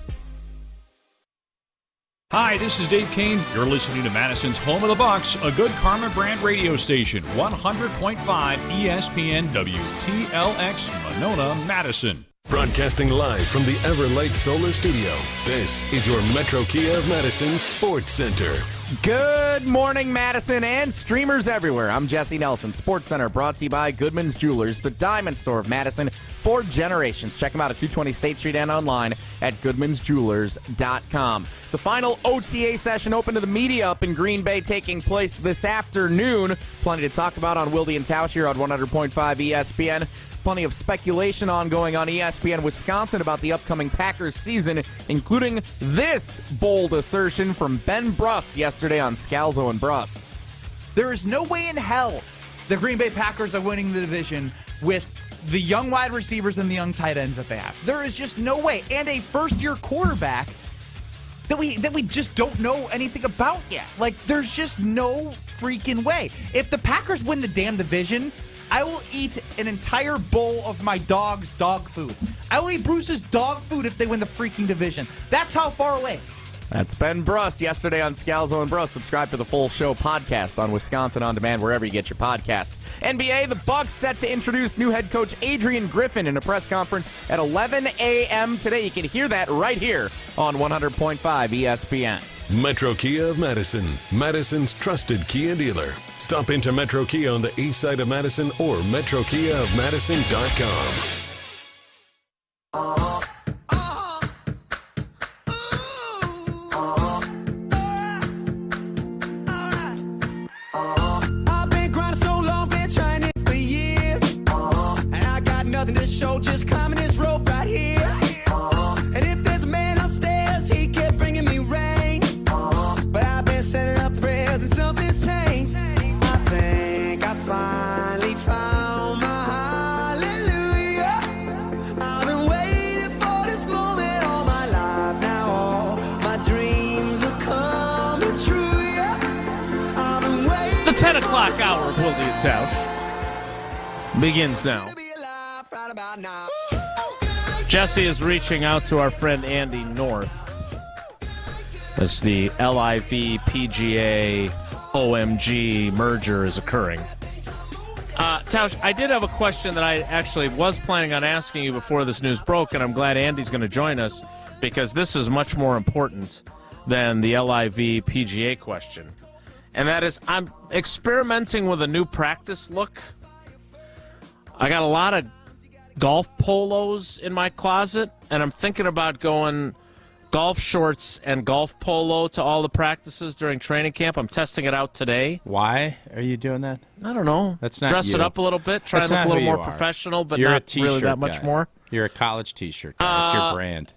Hi, this is Dave Kane. You're listening to Madison's Home of the Bucks, a good Karma brand radio station, 100.5 ESPN WTLX, Monona, Madison. Broadcasting live from the Everlight Solar Studio, this is your Metro Kia of Madison Sports Center. Good morning, Madison, and streamers everywhere. I'm Jesse Nelson. Sports Center brought to you by Goodman's Jewelers, the diamond store of Madison for generations. Check them out at 220 State Street and online at goodmansjewelers.com. The final OTA session open to the media up in Green Bay taking place this afternoon. Plenty to talk about on Wilde Tausch here on 100.5 ESPN. Plenty of speculation ongoing on ESPN Wisconsin about the upcoming Packers season, including this bold assertion from Ben Brust yesterday on Scalzo and Brust. There is no way in hell the Green Bay Packers are winning the division with the young wide receivers and the young tight ends that they have. There is just no way. And a first-year quarterback that we just don't know anything about yet. Like, there's just no freaking way. If the Packers win the damn division, I will eat an entire bowl of my dog's dog food. I will eat Bruce's dog food if they win the freaking division. That's how far away. That's Ben Brust yesterday on Scalzo and Brust. Subscribe to the full show podcast on Wisconsin On Demand, wherever you get your podcasts. NBA, the Bucks set to introduce new head coach Adrian Griffin in a press conference at 11 a.m. today. You can hear that right here on 100.5 ESPN. Metro Kia of Madison, Madison's trusted Kia dealer. Stop into Metro Kia on the east side of Madison or metrokiaofmadison.com. I've been grinding so long, been trying it for years, and I got nothing to show, just climbing this rope right here. And if there's a man upstairs, he kept bringing me rain, but I've been sending up prayers and something's changed. I think I finally found my hallelujah. I've been waiting for this moment all my life. Now all my dreams are coming true. Yeah, I've been waiting. The 10 o'clock hour of Wilde Tausch begins now. Jesse is reaching out to our friend Andy North as the LIV PGA OMG merger is occurring. Tausch, I did have a question that I actually was planning on asking you before this news broke, and I'm glad Andy's going to join us because this is much more important than the LIV PGA question. And that is, I'm experimenting with a new practice look. I got a lot of golf polos in my closet, and I'm thinking about going golf shorts and golf polo to all the practices during training camp. I'm testing it out today. Why are you doing that? I don't know. That's not Dress you. it up a little bit, try That's and look a not little who more you are. professional, but You're a not t-shirt really that much guy. more. You're a college t-shirt guy. It's your brand.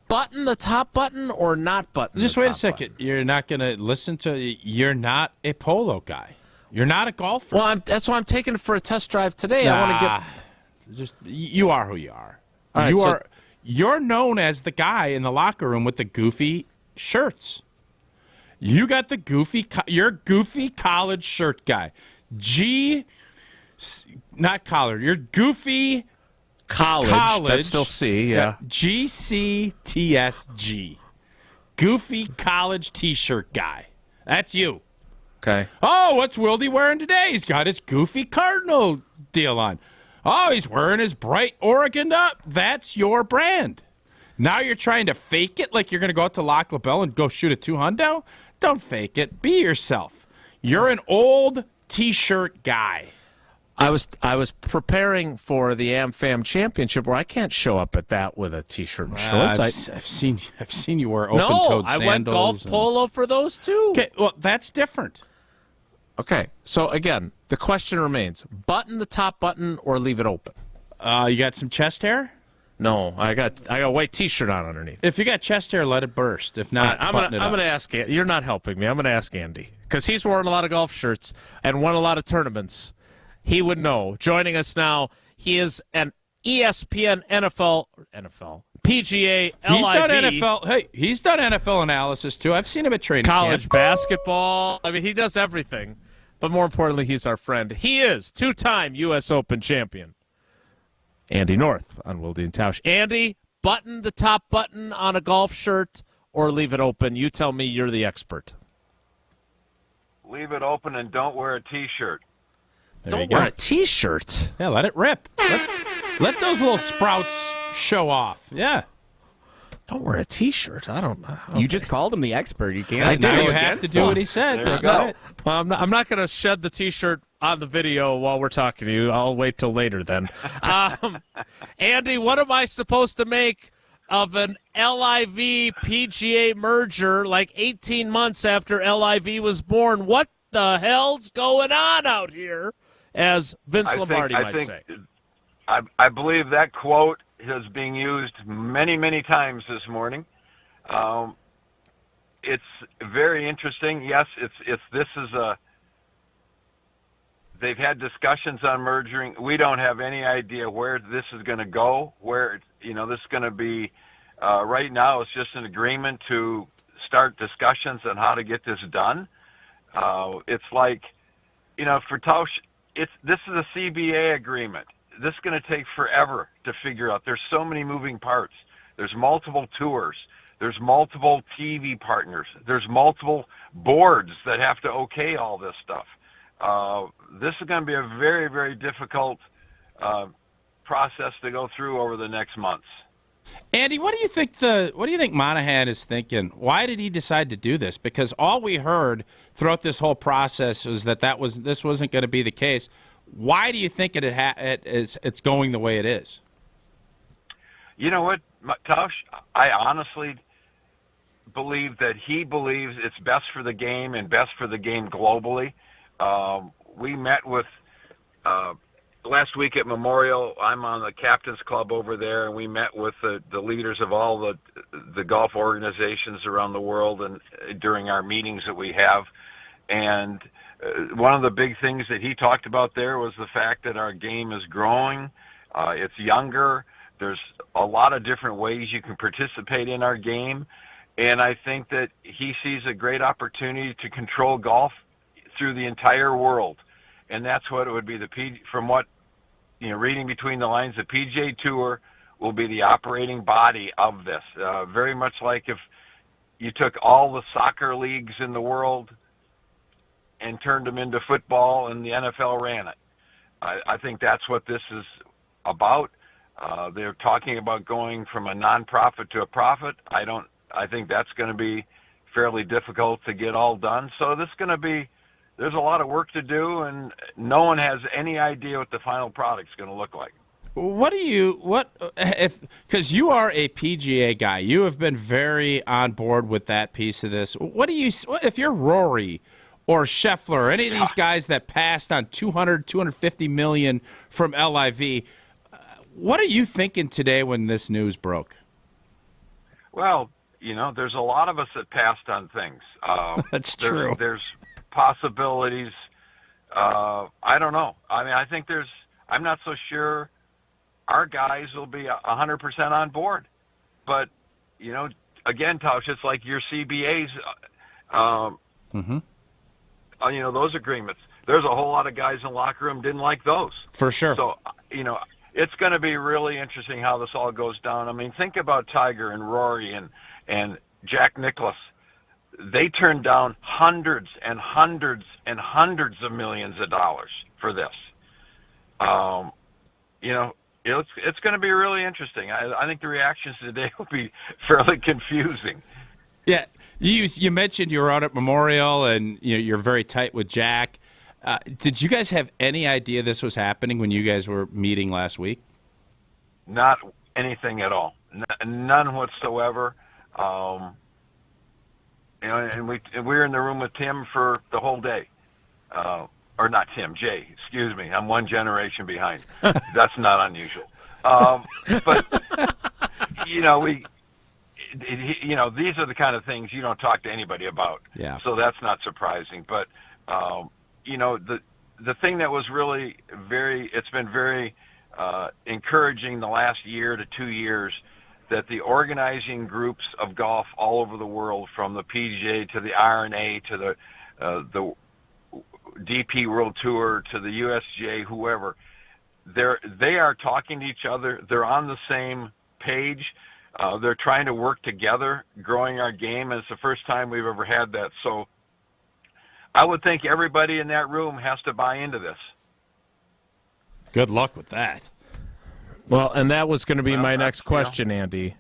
Button the top button or not button Just the wait a top second. button? You're not going to listen to... You're not a polo guy. You're not a golfer. Well, that's why I'm taking it for a test drive today. I want to get... You are who you are. All right, You're known as the guy in the locker room with the goofy shirts. You got the you're goofy college shirt guy. Not collar. You're goofy college. That's still C, yeah. GCTSG. Goofy college t-shirt guy. That's you. Okay. Oh, what's Wilde wearing today? He's got his goofy Cardinal deal on. Oh, he's wearing his bright Oregon up. That's your brand. Now you're trying to fake it like you're going to go out to Lac La Belle and go shoot a 2-hundo? Don't fake it. Be yourself. You're an old T-shirt guy. I was preparing for the AmFam Championship where I can't show up at that with a T-shirt and shorts. I've seen you wear open-toed sandals. I went golf polo for those too. Okay, well, that's different. Okay, so again, the question remains: button the top button or leave it open? You got some chest hair? No, I got a white T-shirt on underneath. If you got chest hair, let it burst. If not, I'm button it up. going to ask. You're not helping me. I'm going to ask Andy because he's worn a lot of golf shirts and won a lot of tournaments. He would know. Joining us now, he is an ESPN NFL, PGA, LIV. He's done NFL. Hey, he's done NFL analysis too. I've seen him at training college camp. basketball. I mean, he does everything. But more importantly, he's our friend. He is two-time U.S. Open champion. Andy North on Wilde Tausch. Andy, button the top button on a golf shirt or leave it open. You tell me. You're the expert. Leave it open and don't wear a T-shirt. Don't wear a T-shirt. Yeah, let it rip. Let those little sprouts show off. Yeah. Don't wear a T-shirt. I don't know. You just called him the expert. You can't. Now you have to do what he said. Well, I'm not going to shed the T-shirt on the video while we're talking to you. I'll wait till later then. Andy, what am I supposed to make of an LIV PGA merger like 18 months after LIV was born? What the hell's going on out here, as Vince Lombardi might say? I believe that quote is being used many, many times this morning. It's very interesting. Yes, they've had discussions on merging. We don't have any idea where this is going to go. Where this is going to be. Right now, it's just an agreement to start discussions on how to get this done. It's like, for Tausch, this is a CBA agreement. This is going to take forever to figure out. There's so many moving parts. There's multiple tours. There's multiple TV partners. There's multiple boards that have to okay all this stuff. This is going to be a very, very difficult process to go through over the next months. Andy, what do you think Monahan is thinking? Why did he decide to do this? Because all we heard throughout this whole process was this wasn't going to be the case. Why do you think it's going the way it is? You know what, Tausch? I honestly believe that he believes it's best for the game and best for the game globally. We met with last week at Memorial. I'm on the Captain's Club over there, and we met with the leaders of all the golf organizations around the world and during our meetings that we have. And one of the big things that he talked about there was the fact that our game is growing. It's younger. There's a lot of different ways you can participate in our game. And I think that he sees a great opportunity to control golf through the entire world. And that's what it would be. From what, reading between the lines, the PGA Tour will be the operating body of this. Very much like if you took all the soccer leagues in the world and turned them into football and the NFL ran it. I think that's what this is about. They're talking about going from a nonprofit to a profit. I think that's going to be fairly difficult to get all done. So there's a lot of work to do, and no one has any idea what the final product's going to look like. Because you are a PGA guy, you have been very on board with that piece of this. If you're Rory or Scheffler or any of these guys that passed on $250 million from LIV, what are you thinking today when this news broke? Well, there's a lot of us that passed on things. That's true. There's possibilities. I don't know. I mean, I think I'm not so sure our guys will be 100% on board. But, again, Tausch, it's like your CBAs, those agreements. There's a whole lot of guys in the locker room didn't like those. For sure. So, it's going to be really interesting how this all goes down. I mean, think about Tiger and Rory and Jack Nicklaus. They turned down hundreds and hundreds and hundreds of millions of dollars for this. It's going to be really interesting. I think the reactions today will be fairly confusing. Yeah, you mentioned you were out at Memorial and you're very tight with Jack. Did you guys have any idea this was happening when you guys were meeting last week? Not anything at all. None whatsoever. And we were in the room with Tim for the whole day. Or not Tim, Jay, excuse me. I'm one generation behind. That's not unusual. But, these are the kind of things you don't talk to anybody about. Yeah. So that's not surprising. But, the thing that was really it's been very encouraging the last year to 2 years that the organizing groups of golf all over the world, from the PGA to the R&A to the DP World Tour to the USGA, whoever, they are talking to each other. They're on the same page. They're trying to work together, growing our game. And it's the first time we've ever had that. So I would think everybody in that room has to buy into this. Good luck with that. Well, and that was going to be my next question, Andy,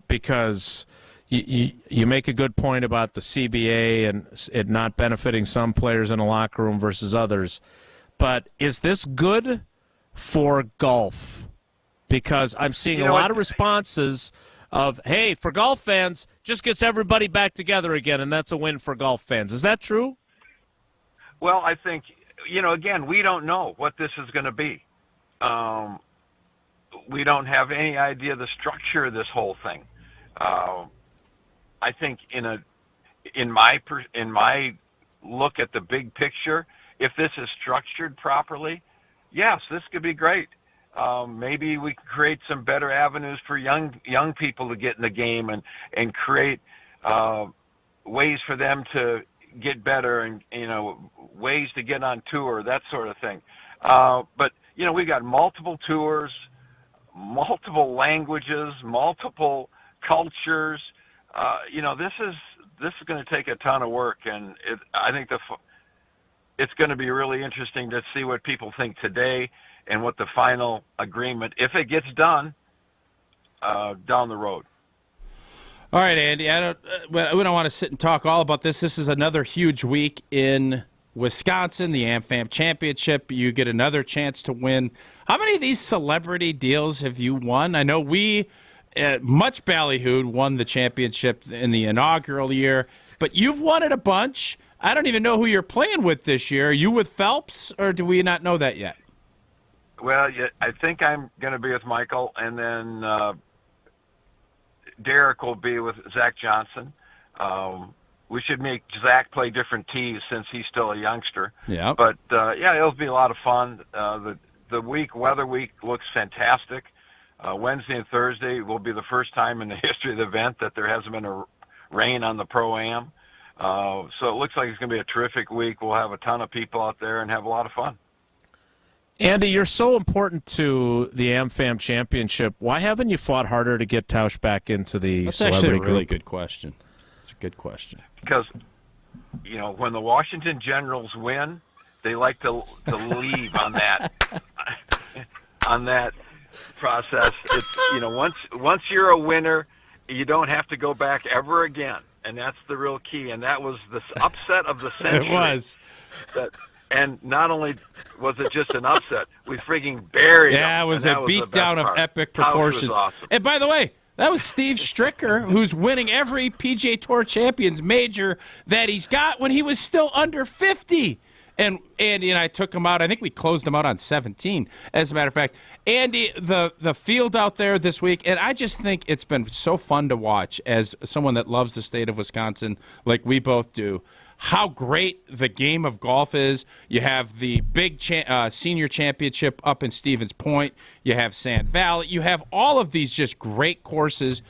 because you make a good point about the CBA and it not benefiting some players in a locker room versus others. But is this good for golf? Because I'm seeing a lot of responses of, hey, for golf fans, just gets everybody back together again, and that's a win for golf fans. Is that true? Well, I think, again, we don't know what this is going to be. We don't have any idea the structure of this whole thing. I think in my look at the big picture, if this is structured properly, yes, this could be great. Maybe we can create some better avenues for young people to get in the game and create ways for them to get better and ways to get on tour, that sort of thing. But we got multiple tours, multiple languages, multiple cultures. This is going to take a ton of work, and I think it's going to be really interesting to see what people think today and what the final agreement, if it gets done, down the road. All right, Andy. We don't want to sit and talk all about this. This is another huge week in Wisconsin, the AmFam Championship. You get another chance to win. How many of these celebrity deals have you won? I know much ballyhooed won the championship in the inaugural year, but you've won it a bunch. I don't even know who you're playing with this year. Are you with Phelps, or do we not know that yet? Well, I think I'm going to be with Michael, and then Derek will be with Zach Johnson. We should make Zach play different tees since he's still a youngster. Yeah. But, it'll be a lot of fun. The weather week looks fantastic. Wednesday and Thursday will be the first time in the history of the event that there hasn't been a rain on the Pro-Am. So it looks like it's going to be a terrific week. We'll have a ton of people out there and have a lot of fun. Andy, you're so important to the AmFam Championship. Why haven't you fought harder to get Tausch back into the celebrity actually a really group? good question. It's a good question. Because, when the Washington Generals win, they like to leave on that process. It's once you're a winner, you don't have to go back ever again, and that's the real key. And that was the upset of the century. It was. And not only was it just an upset, we freaking buried him. Yeah, it was a beatdown of epic proportions. Awesome. And by the way, that was Steve Stricker, who's winning every PGA Tour Champions major that he's got when he was still under 50. And Andy and I took him out. I think we closed him out on 17, as a matter of fact. Andy, the field out there this week, and I just think it's been so fun to watch as someone that loves the state of Wisconsin like we both do, how great the game of golf is. You have the big senior championship up in Stevens Point. You have Sand Valley. You have all of these just great courses.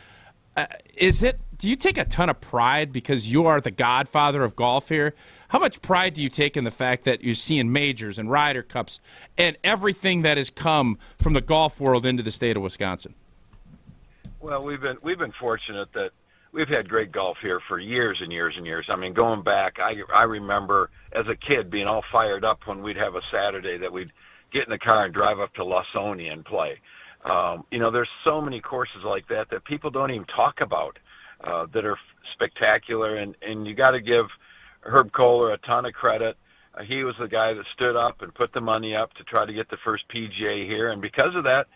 Do you take a ton of pride because you are the godfather of golf here? How much pride do you take in the fact that you're seeing majors and Ryder Cups and everything that has come from the golf world into the state of Wisconsin? Well, we've been fortunate that we've had great golf here for years and years and years. I mean, going back, I remember as a kid being all fired up when we'd have a Saturday that we'd get in the car and drive up to Lawsonia and play. There's so many courses like that people don't even talk about that are spectacular, and you got to give Herb Kohler a ton of credit. he was the guy that stood up and put the money up to try to get the first PGA here. And because of that,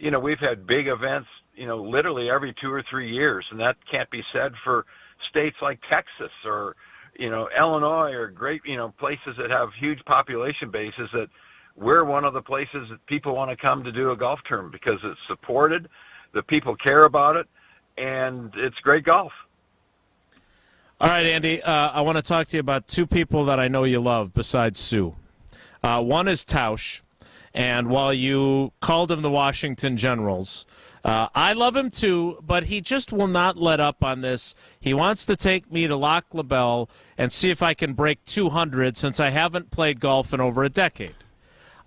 we've had big events, literally every 2 or 3 years. And that can't be said for states like Texas or, Illinois or great, places that have huge population bases that we're one of the places that people want to come to do a golf tournament because it's supported, the people care about it, and it's great golf. All right, Andy, I want to talk to you about two people that I know you love besides Sue. One is Tausch, and while you called him the Washington Generals, I love him too, but he just will not let up on this. He wants to take me to Lac La Belle and see if I can break 200 since I haven't played golf in over a decade.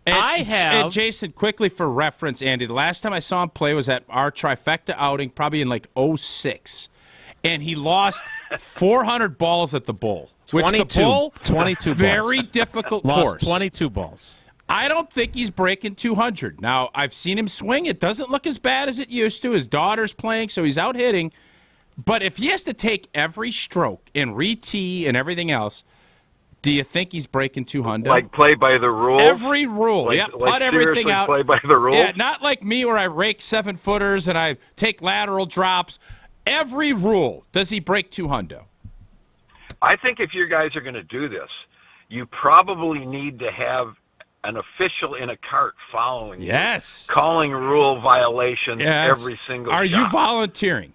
And Jason, quickly for reference, Andy, the last time I saw him play was at our trifecta outing, probably in like 06. And he lost 400 balls at the Bowl. 22 very balls. Difficult Lost course. 22 balls. I don't think he's breaking 200. Now, I've seen him swing. It doesn't look as bad as it used to. His daughter's playing, so he's out hitting. But if he has to take every stroke and re-tee and everything else, do you think he's breaking 200? Like play by the rules? Every rule. Put everything out. Play by the rules? Yeah, not like me where I rake 7-footers and I take lateral drops. Every rule. Does he break 200? I think if you guys are going to do this, you probably need to have an official in a cart following you, calling rule violations every single Are shot. you volunteering?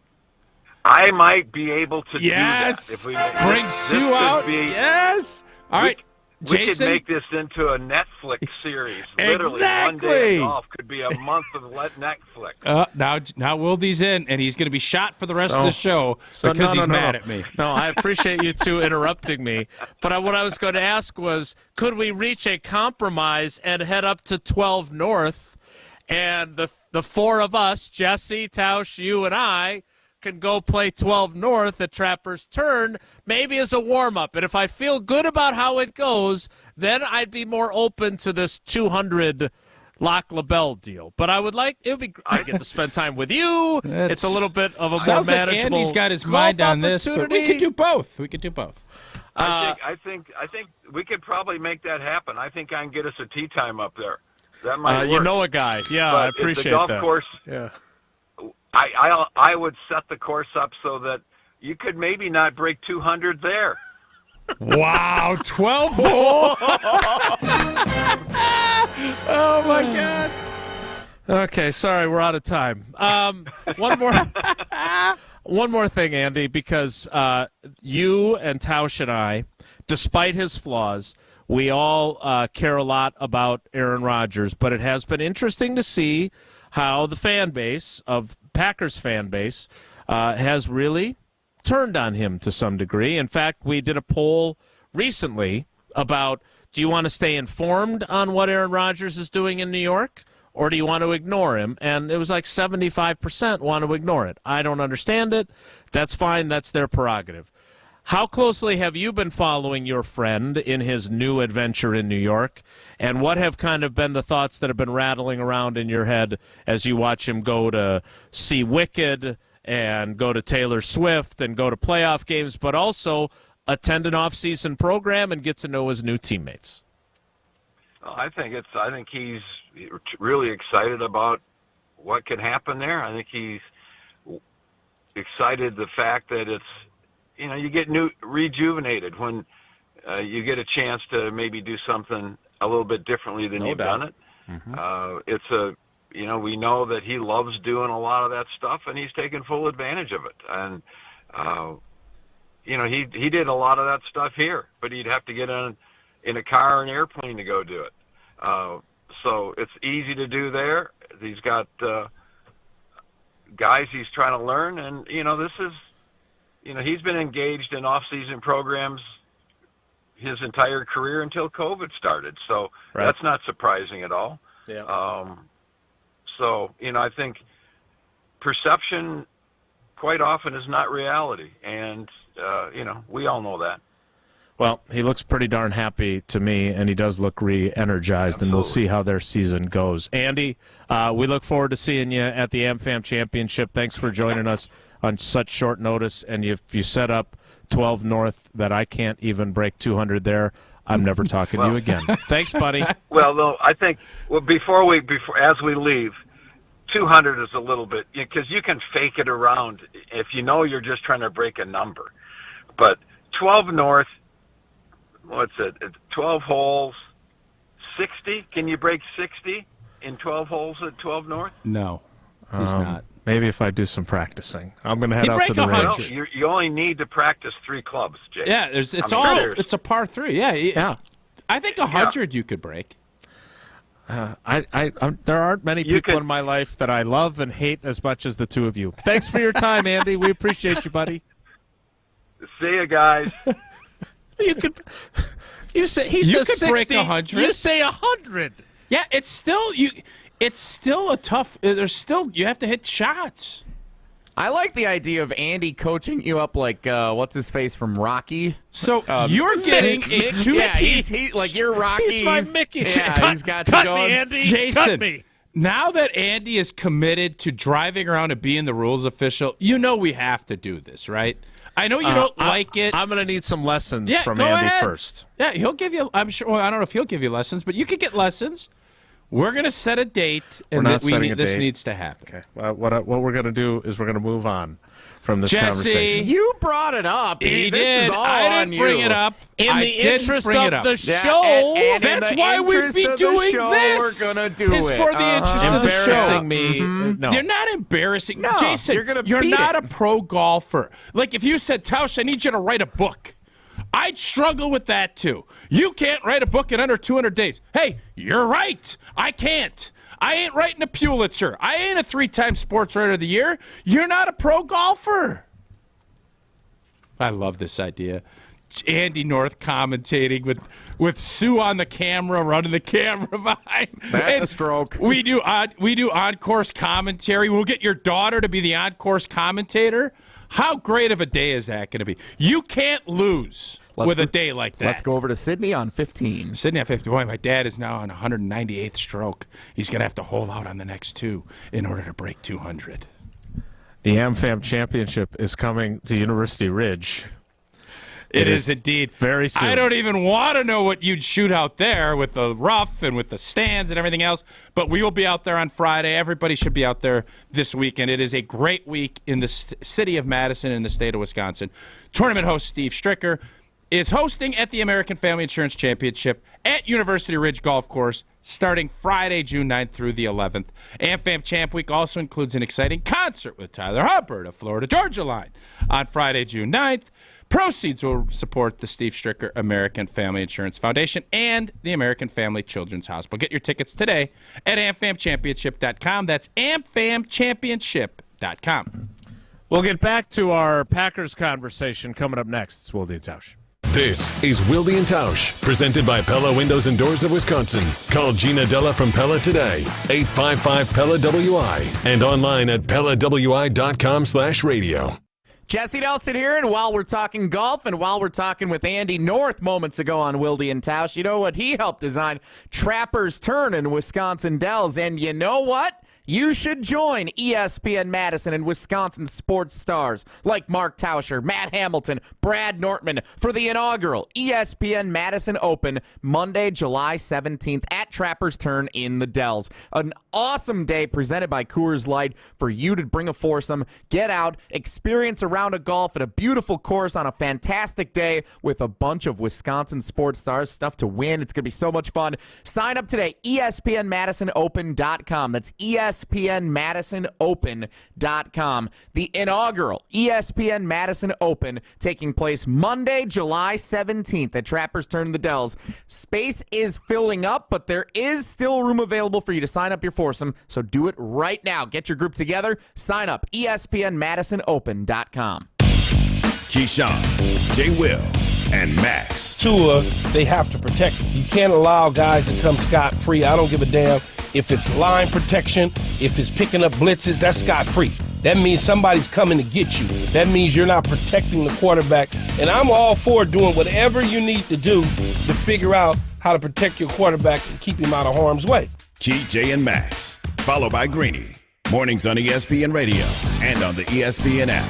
I might be able to do that. If we bring Sue out. Yes. All right, we Jason. could make this into a Netflix series. Literally, one day of golf could be a month of Netflix. Now Wilde's in, and he's going to be shot for the rest of the show because he's mad at me. No, I appreciate you two interrupting me. But what I was going to ask was, could we reach a compromise and head up to 12 North, and the four of us, Jesse, Tausch, you, and I, can go play 12 North at Trapper's Turn, maybe as a warm-up. And if I feel good about how it goes, then I'd be more open to this 200 Lac La Belle deal. But I get to spend time with you. It's a little bit of a more manageable like Andy's got his mind on this, but we could do both. I think we could probably make that happen. I think I can get us a tee time up there. That might work. You know a guy. Yeah, but I appreciate the golf that. Course, yeah. I would set the course up so that you could maybe not break 200 there. Wow, 12 holes. Oh, my God. Okay, sorry, we're out of time. One more thing, Andy, because you and Tausch and I, despite his flaws, we all care a lot about Aaron Rodgers, but it has been interesting to see how the fan base of Packers fan base has really turned on him to some degree. In fact, we did a poll recently about, do you want to stay informed on what Aaron Rodgers is doing in New York, or do you want to ignore him? And it was like 75% want to ignore it. I don't understand it. That's fine. That's their prerogative. How closely have you been following your friend in his new adventure in New York? And what have kind of been the thoughts that have been rattling around in your head as you watch him go to see Wicked and go to Taylor Swift and go to playoff games, but also attend an off-season program and get to know his new teammates? I think he's really excited about what can happen there. I think he's excited the fact that it's, you get rejuvenated when you get a chance to maybe do something a little bit differently than you've done it. Mm-hmm. We know that he loves doing a lot of that stuff, and he's taking full advantage of it. And he did a lot of that stuff here, but he'd have to get in a car or an airplane to go do it. So it's easy to do there. He's got guys he's trying to learn, and this is. He's been engaged in off-season programs his entire career until COVID started. So That's not surprising at all. Yeah. I think perception quite often is not reality. And, we all know that. Well, he looks pretty darn happy to me, and he does look re-energized, and we'll see how their season goes. Andy, we look forward to seeing you at the AmFam Championship. Thanks for joining us on such short notice, and if you set up 12 North that I can't even break 200 there, I'm never talking to you again. Thanks, buddy. Well, no, I think as we leave, 200 is a little bit, because you can fake it around if you know you're just trying to break a number. But 12 North, what's it? 12 holes, 60? Can you break 60 in 12 holes at 12 North? No, he's not. Maybe if I do some practicing. I'm going to head out to the range. No, you only need to practice 3 clubs, Jay. Yeah, it's a par 3. Yeah. I think 100 you could break. There aren't many people in my life that I love and hate as much as the two of you. Thanks for your time, Andy. We appreciate you, buddy. See you guys. He says 60. Break 100. You say 100. Yeah, it's still a tough. You have to hit shots. I like the idea of Andy coaching you up like what's his face from Rocky. So you're getting he's like you're Rocky. He's my Mickey. Yeah, he's got you going. Me, Andy. Jason, cut me. Now that Andy is committed to driving around and being the rules official, we have to do this, right? I know you don't like it. I'm going to need some lessons from go Andy ahead. first. Yeah, he'll give you. I'm sure. Well, I don't know if he'll give you lessons, but you could get lessons. We're going to set a date, and this needs to happen. Okay. Well, what we're going to do is we're going to move on from this Jesse, conversation. You brought it up. He this did. Is all I on didn't bring you. it up. In the interest of the show. And that's why we'd be doing this. We're going to do it's it. for the interest of the show. Embarrassing me. No. You're not embarrassing. No, Jason, you're not a pro golfer. Like if you said, Tausch, I need you to write a book. I'd struggle with that too. You can't write a book in under 200 days. Hey, you're right. I can't. I ain't writing a Pulitzer. I ain't a 3-time Sports Writer of the Year. You're not a pro golfer. I love this idea. Andy North commentating with Sue on the camera, running the camera behind. That's a stroke. We do on-course commentary. We'll get your daughter to be the on-course commentator. How great of a day is that going to be? You can't lose with a day like that. Let's go over to Sydney on 15. Sydney on 50. Boy, my dad is now on 198th stroke. He's going to have to hold out on the next 2 in order to break 200. The AmFam Championship is coming to University Ridge. It is indeed. Very soon. I don't even want to know what you'd shoot out there with the rough and with the stands and everything else, but we will be out there on Friday. Everybody should be out there this weekend. It is a great week in the city of Madison in the state of Wisconsin. Tournament host Steve Stricker is hosting at the American Family Insurance Championship at University Ridge Golf Course starting Friday, June 9th through the 11th. AmFam Champ Week also includes an exciting concert with Tyler Hubbard of Florida Georgia Line on Friday, June 9th. Proceeds will support the Steve Stricker American Family Insurance Foundation and the American Family Children's Hospital. Get your tickets today at amfamchampionship.com. That's amfamchampionship.com. We'll get back to our Packers conversation coming up next. It's Wilde Tausch. This is Wilde Tausch, presented by Pella Windows and Doors of Wisconsin. Call Gina Della from Pella today, 855-PELLA-WI, and online at PellaWI.com/radio. Jesse Nelson here, and while we're talking golf and while we're talking with Andy North moments ago on Wilde and Tausch, you know what? He helped design Trapper's Turn in Wisconsin Dells, and you know what? You should join ESPN Madison and Wisconsin sports stars like Mark Tauscher, Matt Hamilton, Brad Nortman for the inaugural ESPN Madison Open Monday, July 17th at Trapper's Turn in the Dells. An awesome day presented by Coors Light for you to bring a foursome, get out, experience a round of golf at a beautiful course on a fantastic day with a bunch of Wisconsin sports stars, stuff to win. It's going to be so much fun. Sign up today, ESPNMadisonOpen.com. That's ESPNMadisonOpen.com. The inaugural ESPN Madison Open taking place Monday, July 17th at Trapper's Turn in the Dells. Space is filling up, but there is still room available for you to sign up your foursome, so do it right now. Get your group together. Sign up, ESPNMadisonOpen.com. Keyshawn, J. Will, and Max. Tua, they have to protect him. You can't allow guys to come scot-free. I don't give a damn if it's line protection, if it's picking up blitzes, that's scot-free. That means somebody's coming to get you. That means you're not protecting the quarterback. And I'm all for doing whatever you need to do to figure out how to protect your quarterback and keep him out of harm's way. Key, J, and Max, followed by Greeny. Mornings on ESPN Radio and on the ESPN app.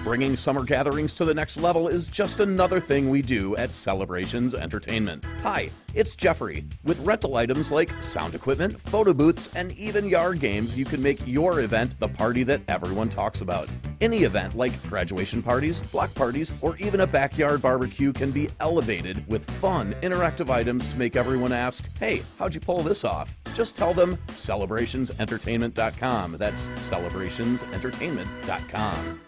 Bringing summer gatherings to the next level is just another thing we do at Celebrations Entertainment. Hi, it's Jeffrey. With rental items like sound equipment, photo booths, and even yard games, you can make your event the party that everyone talks about. Any event like graduation parties, block parties, or even a backyard barbecue can be elevated with fun, interactive items to make everyone ask, hey, how'd you pull this off? Just tell them celebrationsentertainment.com. That's celebrationsentertainment.com.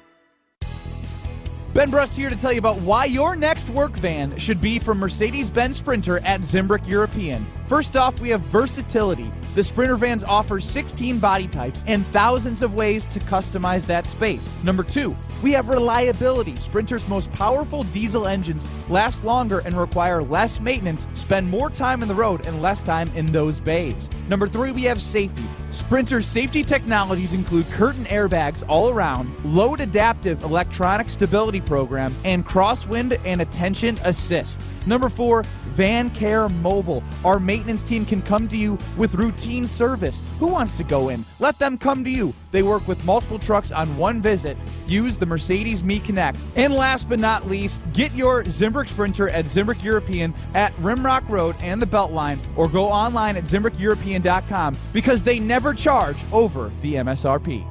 Ben Brust here to tell you about why your next work van should be from Mercedes-Benz Sprinter at Zimbrick European. First off, we have versatility. The Sprinter vans offer 16 body types and thousands of ways to customize that space. Number 2, we have reliability. Sprinter's most powerful diesel engines last longer and require less maintenance, spend more time on the road and less time in those bays. Number 3, we have safety. Sprinter's safety technologies include curtain airbags all around, load adaptive electronic stability program, and crosswind and attention assist. Number 4, Van Care Mobile. Our maintenance team can come to you with routine service. Who wants to go in? Let them come to you. They work with multiple trucks on one visit. Use the Mercedes Me Connect. And last but not least, get your Zimbrick Sprinter at Zimbrick European at Rimrock Road and the Beltline, or go online at ZimbrickEuropean.com because they never charge over the MSRP.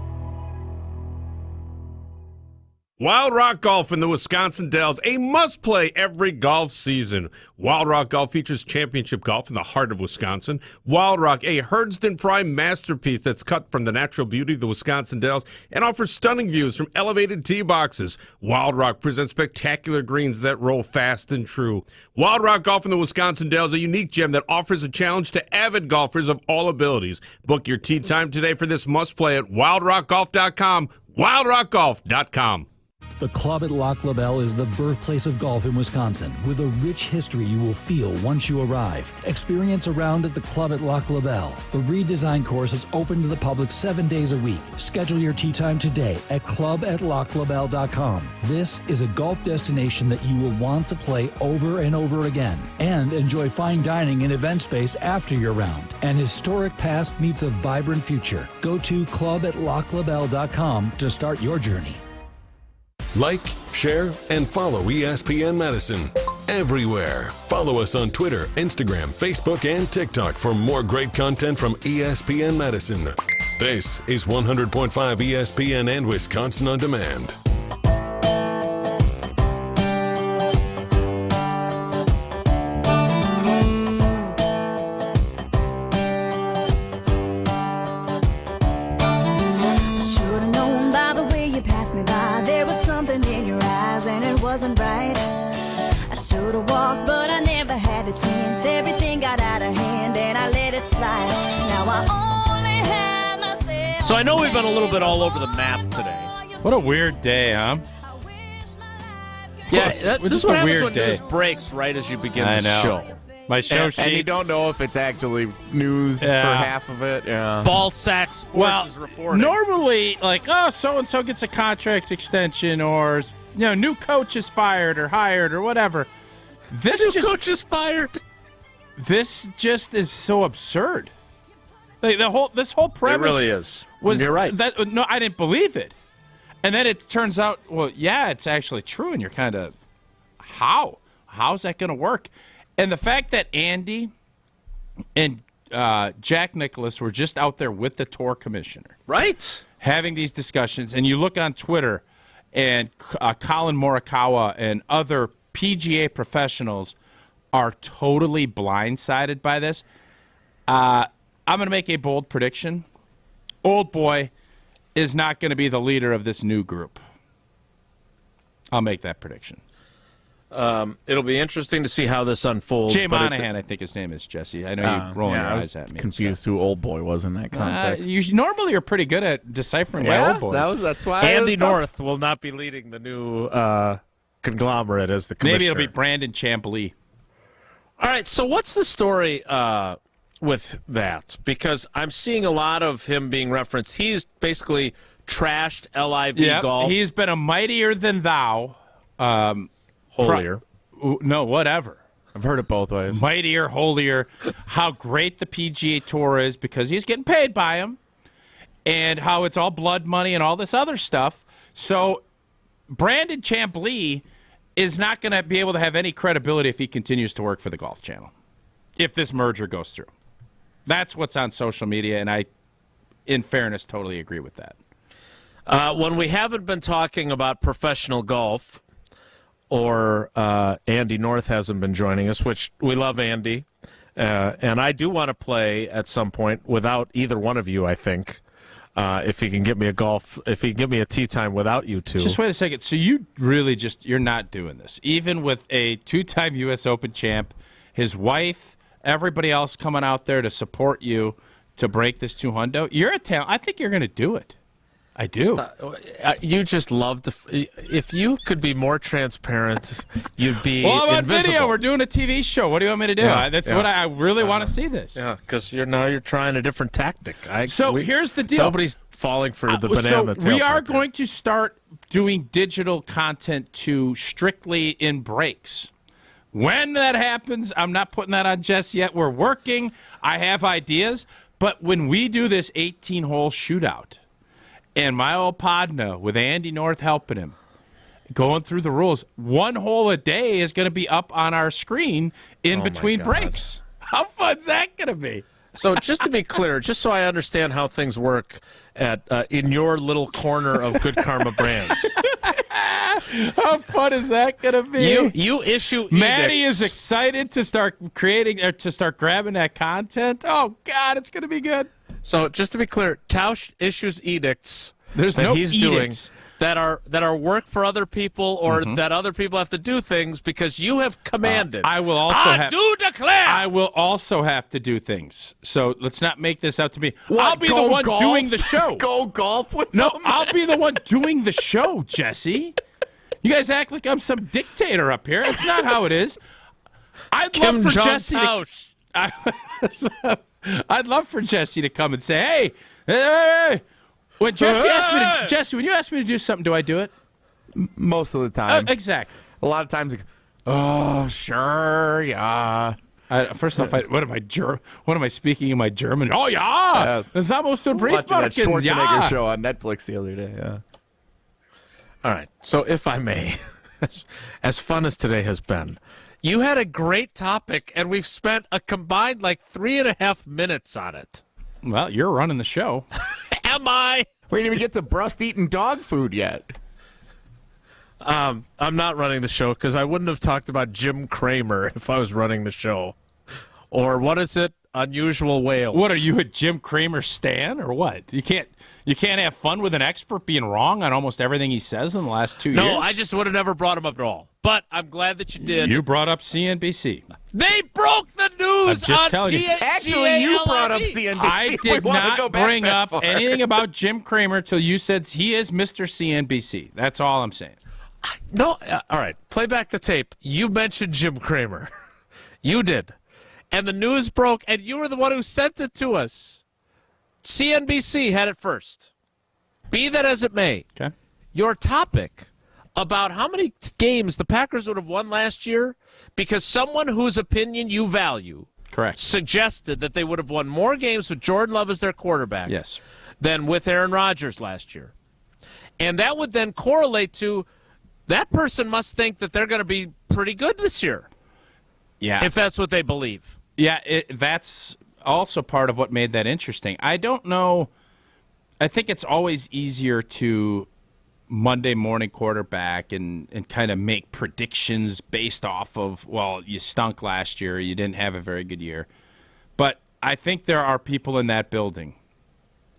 Wild Rock Golf in the Wisconsin Dells, a must-play every golf season. Wild Rock Golf features championship golf in the heart of Wisconsin. Wild Rock, a Herdston Fry masterpiece that's cut from the natural beauty of the Wisconsin Dells and offers stunning views from elevated tee boxes. Wild Rock presents spectacular greens that roll fast and true. Wild Rock Golf in the Wisconsin Dells, a unique gem that offers a challenge to avid golfers of all abilities. Book your tee time today for this must-play at wildrockgolf.com, wildrockgolf.com. The Club at Lac La Belle is the birthplace of golf in Wisconsin, with a rich history you will feel once you arrive. Experience a round at the Club at Lac La Belle. The redesigned course is open to the public 7 days a week. Schedule your tee time today at clubatlaclabelle.com. This is a golf destination that you will want to play over and over again, and enjoy fine dining and event space after your round. An historic past meets a vibrant future. Go to clubatlaclabelle.com to start your journey. Like, share, and follow ESPN Madison everywhere. Follow us on Twitter, Instagram, Facebook, and TikTok for more great content from ESPN Madison. This is 100.5 ESPN and Wisconsin On Demand. Wasn't right. I should have walked, but I never had the chance. Everything got out of hand and I let it slide. Now I only have myself. So I know we've been a little bit all over the map today. What a weird day, huh? Yeah, this is what happens when day. news breaks right as you begin the show. My show sheet. And you don't know if it's actually news for half of it. Yeah. Ball sack Sports is reporting. Normally, like, oh, so-and-so gets a contract extension, or new coach is fired or hired or whatever. This coach is fired. This just is so absurd. Like this whole premise. It really is. You're right. No, I didn't believe it, and then it turns out, well, yeah, it's actually true, and you're kind of, how's that going to work? And the fact that Andy and Jack Nicklaus were just out there with the tour commissioner, right, having these discussions, and you look on Twitter. And Colin Morikawa and other PGA professionals are totally blindsided by this. I'm going to make a bold prediction. Old boy is not going to be the leader of this new group. I'll make that prediction. It'll be interesting to see how this unfolds. Jay Monahan, I think his name is, Jesse. I know you're rolling your eyes at me. Confused who old boy was in that context. You normally are pretty good at deciphering old boys. That's why Andy North will not be leading the new conglomerate as the commissioner. Maybe it'll be Brandon Chambly. All right, so what's the story with that? Because I'm seeing a lot of him being referenced. He's basically trashed LIV golf. He's been a mightier than thou. Holier. No, whatever. I've heard it both ways. Mightier, holier. How great the PGA Tour is because he's getting paid by him, and how it's all blood money and all this other stuff. So Brandon Chamblee is not going to be able to have any credibility if he continues to work for the Golf Channel, if this merger goes through. That's what's on social media, and I, in fairness, totally agree with that. When we haven't been talking about professional golf, or Andy North hasn't been joining us, which we love Andy, and I do want to play at some point without either one of you, I think. If he can get me a tee time without you two. Just wait a second. So you really you're not doing this. Even with a 2-time U.S. Open champ, his wife, everybody else coming out there to support you to break this 200, you're a talent. I think you're going to do it. I do. You just love to. If you could be more transparent, you'd be well, I'm on invisible. video. We're doing a TV show. What do you want me to do? That's what I really want to see this. Yeah, because you're trying a different tactic. Here's the deal. Nobody's falling for the banana. So we are going to start doing digital content to strictly in breaks. When that happens, I'm not putting that on Jess yet. We're working. I have ideas. But when we do this 18-hole shootout, and my old podna with Andy North helping him, going through the rules, 1 hole a day is going to be up on our screen in between breaks. How fun's that going to be? So just to be clear, just so I understand how things work in your little corner of Good Karma Brands. How fun is that going to be? You issue edicts. Maddie is excited to start creating or to start grabbing that content. Oh, God, it's going to be good. So just to be clear, Tausch issues edicts that he's doing that are work for other people or that other people have to do things because you have commanded. I will also declare. I will also have to do things. So let's not make this out to be. What, I'll be the one doing the show. Go golf with No, them? I'll be the one doing the show, Jesse. You guys act like I'm some dictator up here. That's not how it is. I'd love for Jesse I'd love for Jesse to come and say, hey. When Jesse when you ask me to do something, do I do it? Most of the time. Exactly. A lot of times, oh, sure, yeah. First off, what am I speaking in my German? Oh, yeah. Yes. Das musst du brief Watching that Schwarzenegger yeah. show on Netflix the other day, yeah. All right. So if I may, as fun as today has been, you had a great topic, and we've spent a combined 3.5 minutes on it. Well, you're running the show. Am I? We didn't even get to Brust eating dog food yet. I'm not running the show because I wouldn't have talked about Jim Cramer if I was running the show. Or what is it? Unusual Whales. What, are you a Jim Cramer stan or what? You can't have fun with an expert being wrong on almost everything he says in the last 2 years? No, I just would have never brought him up at all. But I'm glad that you did. You brought up CNBC. They broke the news I'm just on telling you. Actually, you brought up CNBC. I did not bring up anything about Jim Cramer till you said he is Mr. CNBC. That's all I'm saying. No, all right. Play back the tape. You mentioned Jim Cramer. You did. And the news broke, and you were the one who sent it to us. CNBC had it first. Be that as it may, okay. Your topic about how many games the Packers would have won last year because someone whose opinion you value suggested that they would have won more games with Jordan Love as their quarterback than with Aaron Rodgers last year. And that would then correlate to that person must think that they're going to be pretty good this year. Yeah. If that's what they believe. Yeah, that's also part of what made that interesting. I don't know. I think it's always easier to Monday morning quarterback and kind of make predictions based off of, well, you stunk last year, you didn't have a very good year. But I think there are people in that building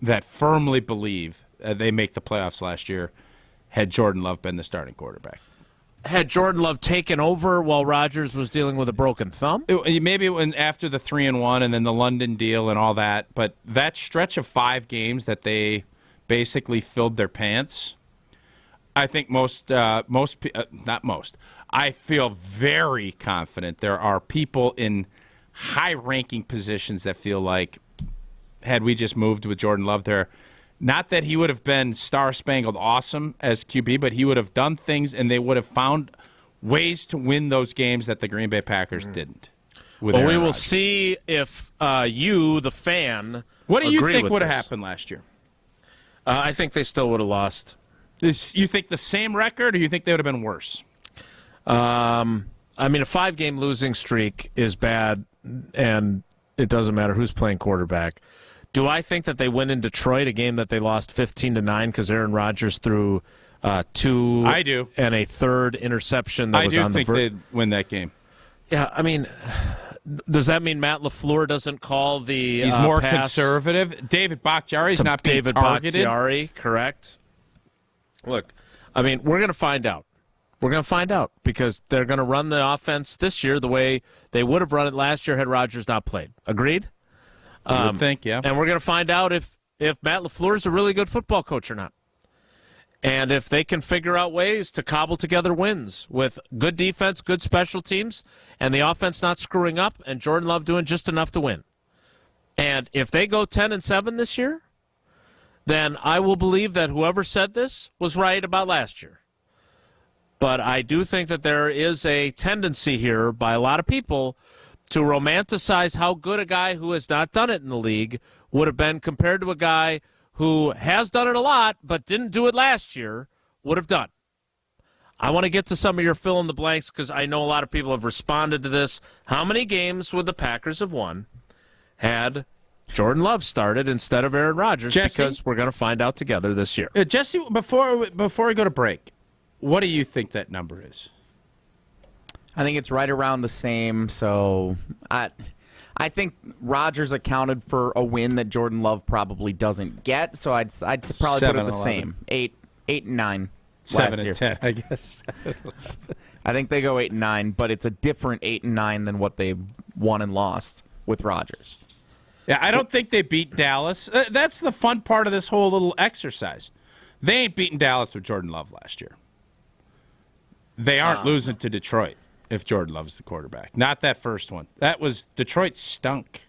that firmly believe they make the playoffs last year had Jordan Love been the starting quarterback. Had Jordan Love taken over while Rodgers was dealing with a broken thumb? Maybe after the 3-1 and then the London deal and all that, but that stretch of 5 games that they basically filled their pants, I think I feel very confident there are people in high-ranking positions that feel like had we just moved with Jordan Love there, not that he would have been star-spangled awesome as QB, but he would have done things and they would have found ways to win those games that the Green Bay Packers didn't. Well, we will see if you, the fan, what do you agree think with would have this. happened last year? I think they still would have lost. You think the same record, or you think they would have been worse? I mean, a 5-game losing streak is bad, and it doesn't matter who's playing quarterback. Do I think that they win in Detroit, a game that they lost 15-9 because Aaron Rodgers threw 2 I do. and a third interception that was on the I do think they'd win that game. Yeah, I mean, does that mean Matt LaFleur doesn't call the He's more pass conservative. David Bakhtiari's not being David targeted. Bakhtiari, correct? Look, I mean, we're going to find out. We're going to find out because they're going to run the offense this year the way they would have run it last year had Rodgers not played. Agreed? I would think, yeah. And we're going to find out if Matt LaFleur is a really good football coach or not. And if they can figure out ways to cobble together wins with good defense, good special teams, and the offense not screwing up, and Jordan Love doing just enough to win. And if they go 10-7 this year, then I will believe that whoever said this was right about last year. But I do think that there is a tendency here by a lot of people to romanticize how good a guy who has not done it in the league would have been compared to a guy who has done it a lot but didn't do it last year would have done. I want to get to some of your fill in the blanks because I know a lot of people have responded to this. How many games would the Packers have won had Jordan Love started instead of Aaron Rodgers? Jesse? Because we're going to find out together this year. Jesse, before we go to break, what do you think that number is? I think it's right around the same. So I think Rodgers accounted for a win that Jordan Love probably doesn't get. So I'd probably put it the same. 8-9. 7-10, I guess. I think they go 8-9, but it's a different 8-9 than what they won and lost with Rodgers. Yeah, I don't think they beat Dallas. That's the fun part of this whole little exercise. They ain't beating Dallas with Jordan Love last year. They aren't losing to Detroit if Jordan Love's the quarterback. Not that first one. That was Detroit stunk.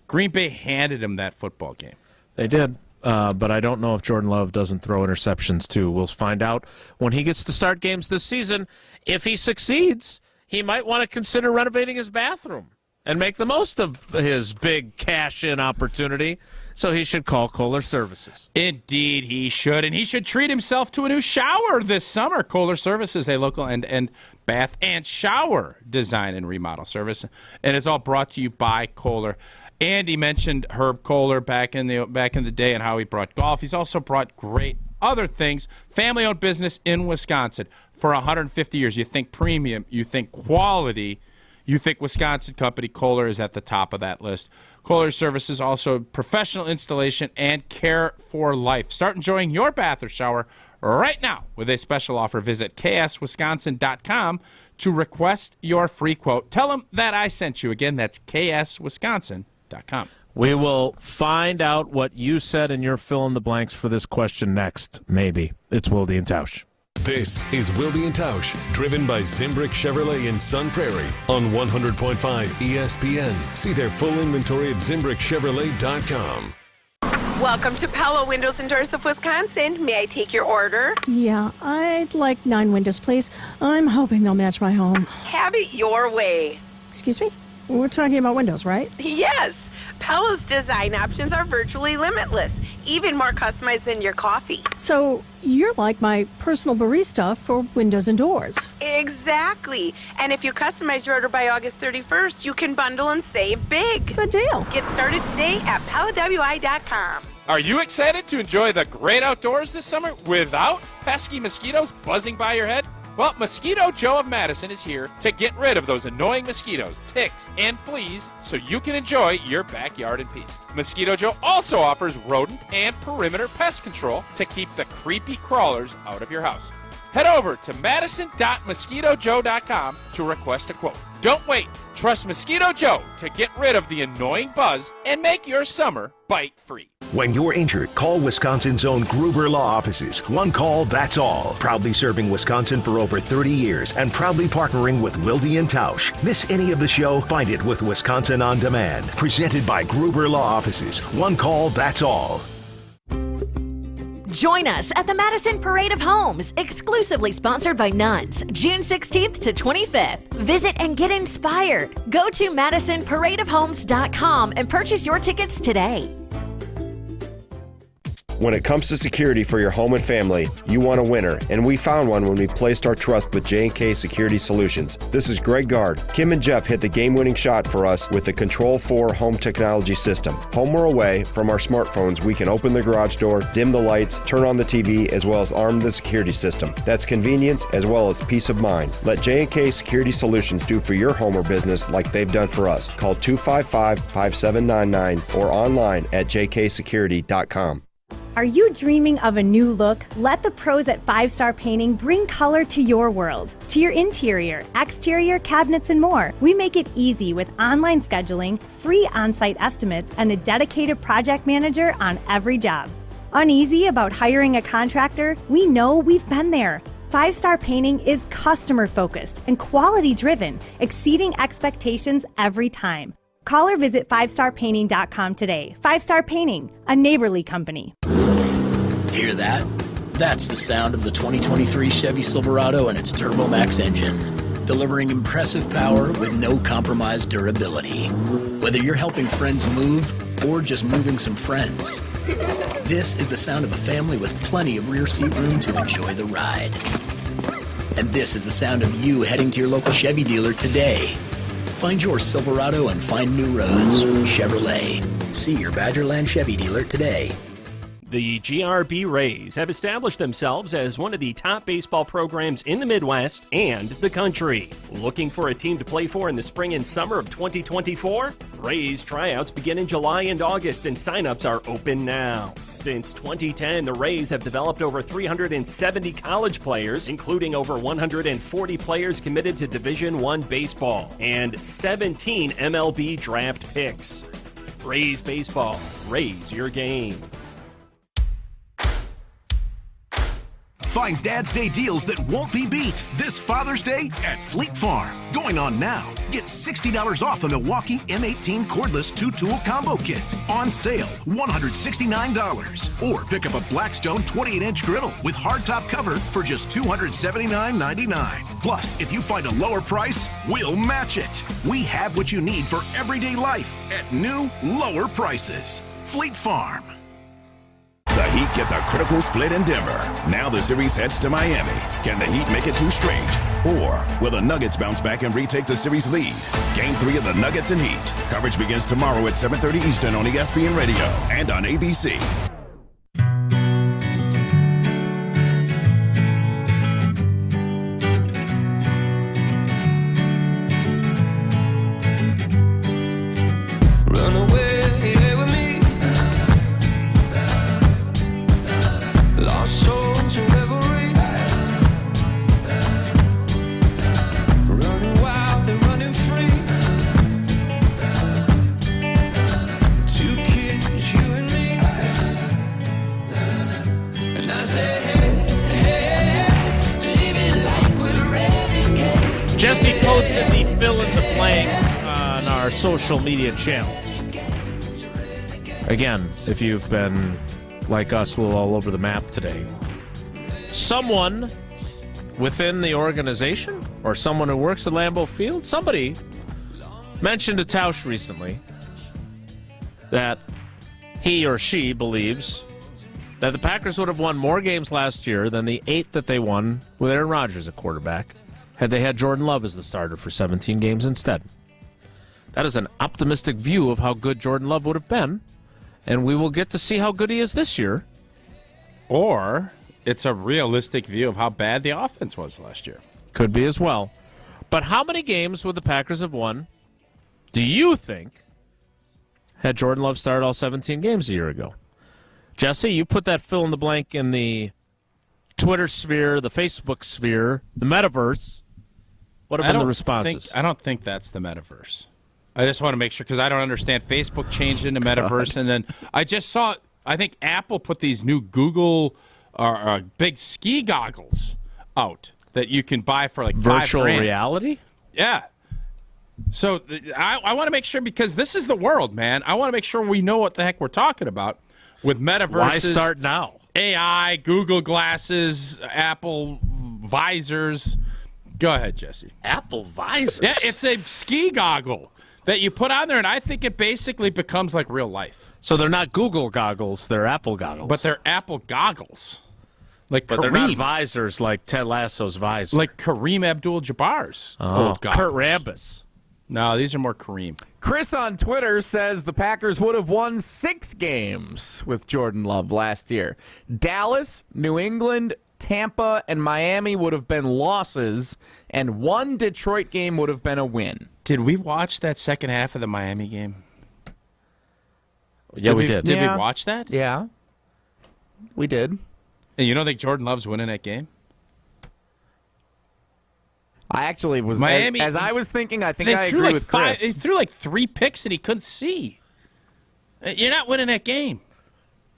Green Bay handed him that football game. They did. But I don't know if Jordan Love doesn't throw interceptions, too. We'll find out when he gets to start games this season. If he succeeds, he might want to consider renovating his bathroom and make the most of his big cash-in opportunity. So he should call Kohler Services. Indeed, he should. And he should treat himself to a new shower this summer. Kohler Services, a local and bath and shower design and remodel service. And it's all brought to you by Kohler. Andy mentioned Herb Kohler back in the day and how he brought golf. He's also brought great other things. Family-owned business in Wisconsin for 150 years. You think premium, you think quality, you think Wisconsin company. Kohler is at the top of that list. Kohler Services also professional installation and care for life. Start enjoying your bath or shower right now with a special offer. Visit kswisconsin.com to request your free quote. Tell them that I sent you. Again, that's kswisconsin.com. We will find out what you said in your fill-in-the-blanks for this question next, maybe. It's Wilde Tausch. This is Wilde Tausch, driven by Zimbrick Chevrolet in Sun Prairie on 100.5 ESPN. See their full inventory at ZimbrickChevrolet.com. Welcome to Pella Windows and Doors of Wisconsin. May I take your order? Yeah, I'd like 9 windows, please. I'm hoping they'll match my home. Have it your way. Excuse me? We're talking about windows, right? Yes. Pella's design options are virtually limitless, even more customized than your coffee. So you're like my personal barista for windows and doors. Exactly. And if you customize your order by August 31st, you can bundle and save big. Good deal. Get started today at PellaWI.com. Are you excited to enjoy the great outdoors this summer without pesky mosquitoes buzzing by your head? Well, Mosquito Joe of Madison is here to get rid of those annoying mosquitoes, ticks, and fleas so you can enjoy your backyard in peace. Mosquito Joe also offers rodent and perimeter pest control to keep the creepy crawlers out of your house. Head over to madison.mosquitojoe.com to request a quote. Don't wait. Trust Mosquito Joe to get rid of the annoying buzz and make your summer bite-free. When you're injured, call Wisconsin's own Gruber Law Offices. One call, that's all. Proudly serving Wisconsin for over 30 years and proudly partnering with Wilde Tausch. Miss any of the show? Find it with Wisconsin On Demand. Presented by Gruber Law Offices. One call, that's all. Join us at the Madison Parade of Homes, exclusively sponsored by Nuns, June 16th to 25th. Visit and get inspired. Go to MadisonParadeOfHomes.com and purchase your tickets today. When it comes to security for your home and family, you want a winner, and we found one when we placed our trust with J&K Security Solutions. This is Greg Gard. Kim and Jeff hit the game-winning shot for us with the Control 4 home technology system. Home or away, from our smartphones, we can open the garage door, dim the lights, turn on the TV, as well as arm the security system. That's convenience as well as peace of mind. Let J&K Security Solutions do for your home or business like they've done for us. Call 255-5799 or online at jksecurity.com. Are you dreaming of a new look? Let the pros at 5 Star Painting bring color to your world, to your interior, exterior, cabinets, and more. We make it easy with online scheduling, free on-site estimates, and a dedicated project manager on every job. Uneasy about hiring a contractor? We know, we've been there. 5 Star Painting is customer-focused and quality-driven, exceeding expectations every time. Call or visit 5starpainting.com today. 5 Star Painting, a neighborly company. Hear that? That's the sound of the 2023 Chevy Silverado and its Turbo Max engine, delivering impressive power with no compromised durability. Whether you're helping friends move or just moving some friends, this is the sound of a family with plenty of rear seat room to enjoy the ride. And this is the sound of you heading to your local Chevy dealer today. Find your Silverado and find new roads. Chevrolet. See your Badgerland Chevy dealer today. The GRB Rays have established themselves as one of the top baseball programs in the Midwest and the country. Looking for a team to play for in the spring and summer of 2024? Rays tryouts begin in July and August, and signups are open now. Since 2010, the Rays have developed over 370 college players, including over 140 players committed to Division I baseball, and 17 MLB draft picks. Rays baseball. Raise your game. Find Dad's Day deals that won't be beat this Father's Day at Fleet Farm. Going on now. Get $60 off a Milwaukee M18 cordless 2-tool combo kit. On sale, $169. Or pick up a Blackstone 28-inch griddle with hardtop cover for just $279.99. Plus, if you find a lower price, we'll match it. We have what you need for everyday life at new, lower prices. Fleet Farm. The Heat get the critical split in Denver. Now the series heads to Miami. Can the Heat make it 2 straight? Or will the Nuggets bounce back and retake the series lead? Game 3 of the Nuggets and Heat. Coverage begins tomorrow at 7:30 Eastern on ESPN Radio and on ABC. Jesse posted the fill in the blank on our social media channels. Again, if you've been, like us, a little all over the map today, someone within the organization or someone who works at Lambeau Field, somebody mentioned to Tausch recently that he or she believes that the Packers would have won more games last year than the 8 that they won with Aaron Rodgers at quarterback had they had Jordan Love as the starter for 17 games instead. That is an optimistic view of how good Jordan Love would have been, and we will get to see how good he is this year. Or it's a realistic view of how bad the offense was last year. Could be as well. But how many games would the Packers have won, do you think, had Jordan Love started all 17 games a year ago? Jesse, you put that fill in the blank in the Twitter sphere, the Facebook sphere, the metaverse. What have been the responses? I don't think that's the metaverse. I just want to make sure, because I don't understand. Facebook changed into metaverse, and then I just saw, I think Apple put these new Google big ski goggles out that you can buy for like virtual $5,000. Reality? Yeah. So I want to make sure, because this is the world, man. I want to make sure we know what the heck we're talking about with metaverses. Why start now? AI, Google glasses, Apple visors. Go ahead, Jesse. Apple visors? Yeah, it's a ski goggle that you put on there, and I think it basically becomes like real life. So they're not Google goggles, they're Apple goggles. But they're Apple goggles. Like but Kareem. They're not visors like Ted Lasso's visor. Like Kareem Abdul-Jabbar's old goggles. Kurt Rambis. No, these are more Kareem. Chris on Twitter says the Packers would have won 6 games with Jordan Love last year. Dallas, New England, Tampa, and Miami would have been losses, and 1 Detroit game would have been a win. Did we watch that second half of the Miami game? Yeah, we did. Did we watch that? Yeah, we did. And you don't think Jordan Love's winning that game? I actually was, Miami, as I was thinking, I think I agree with Chris. He threw like 3 picks and he couldn't see. You're not winning that game.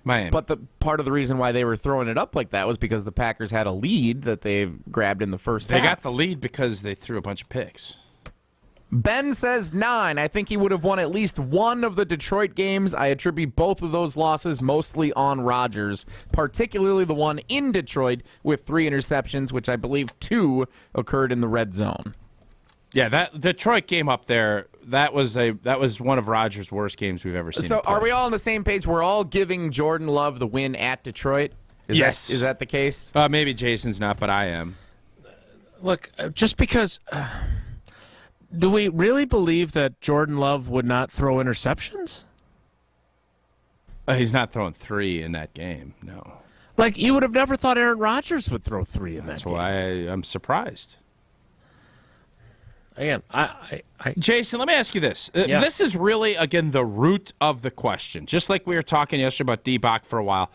Miami. But the part of the reason why they were throwing it up like that was because the Packers had a lead that they grabbed in the first half. They got the lead because they threw a bunch of picks. Ben says 9. I think he would have won at least 1 of the Detroit games. I attribute both of those losses mostly on Rodgers, particularly the one in Detroit with 3 interceptions, which I believe 2 occurred in the red zone. Yeah, that Detroit game up there, that was one of Rodgers' worst games we've ever seen. So are we all on the same page? We're all giving Jordan Love the win at Detroit? Yes. Is that the case? Maybe Jason's not, but I am. Look, just because... do we really believe that Jordan Love would not throw interceptions? He's not throwing 3 in that game, no. Like, you would have never thought Aaron Rodgers would throw 3 in that game. That's why I'm surprised. Again, Jason, let me ask you this. Yeah. This is really, again, the root of the question. Just like we were talking yesterday about D-Bach for a while,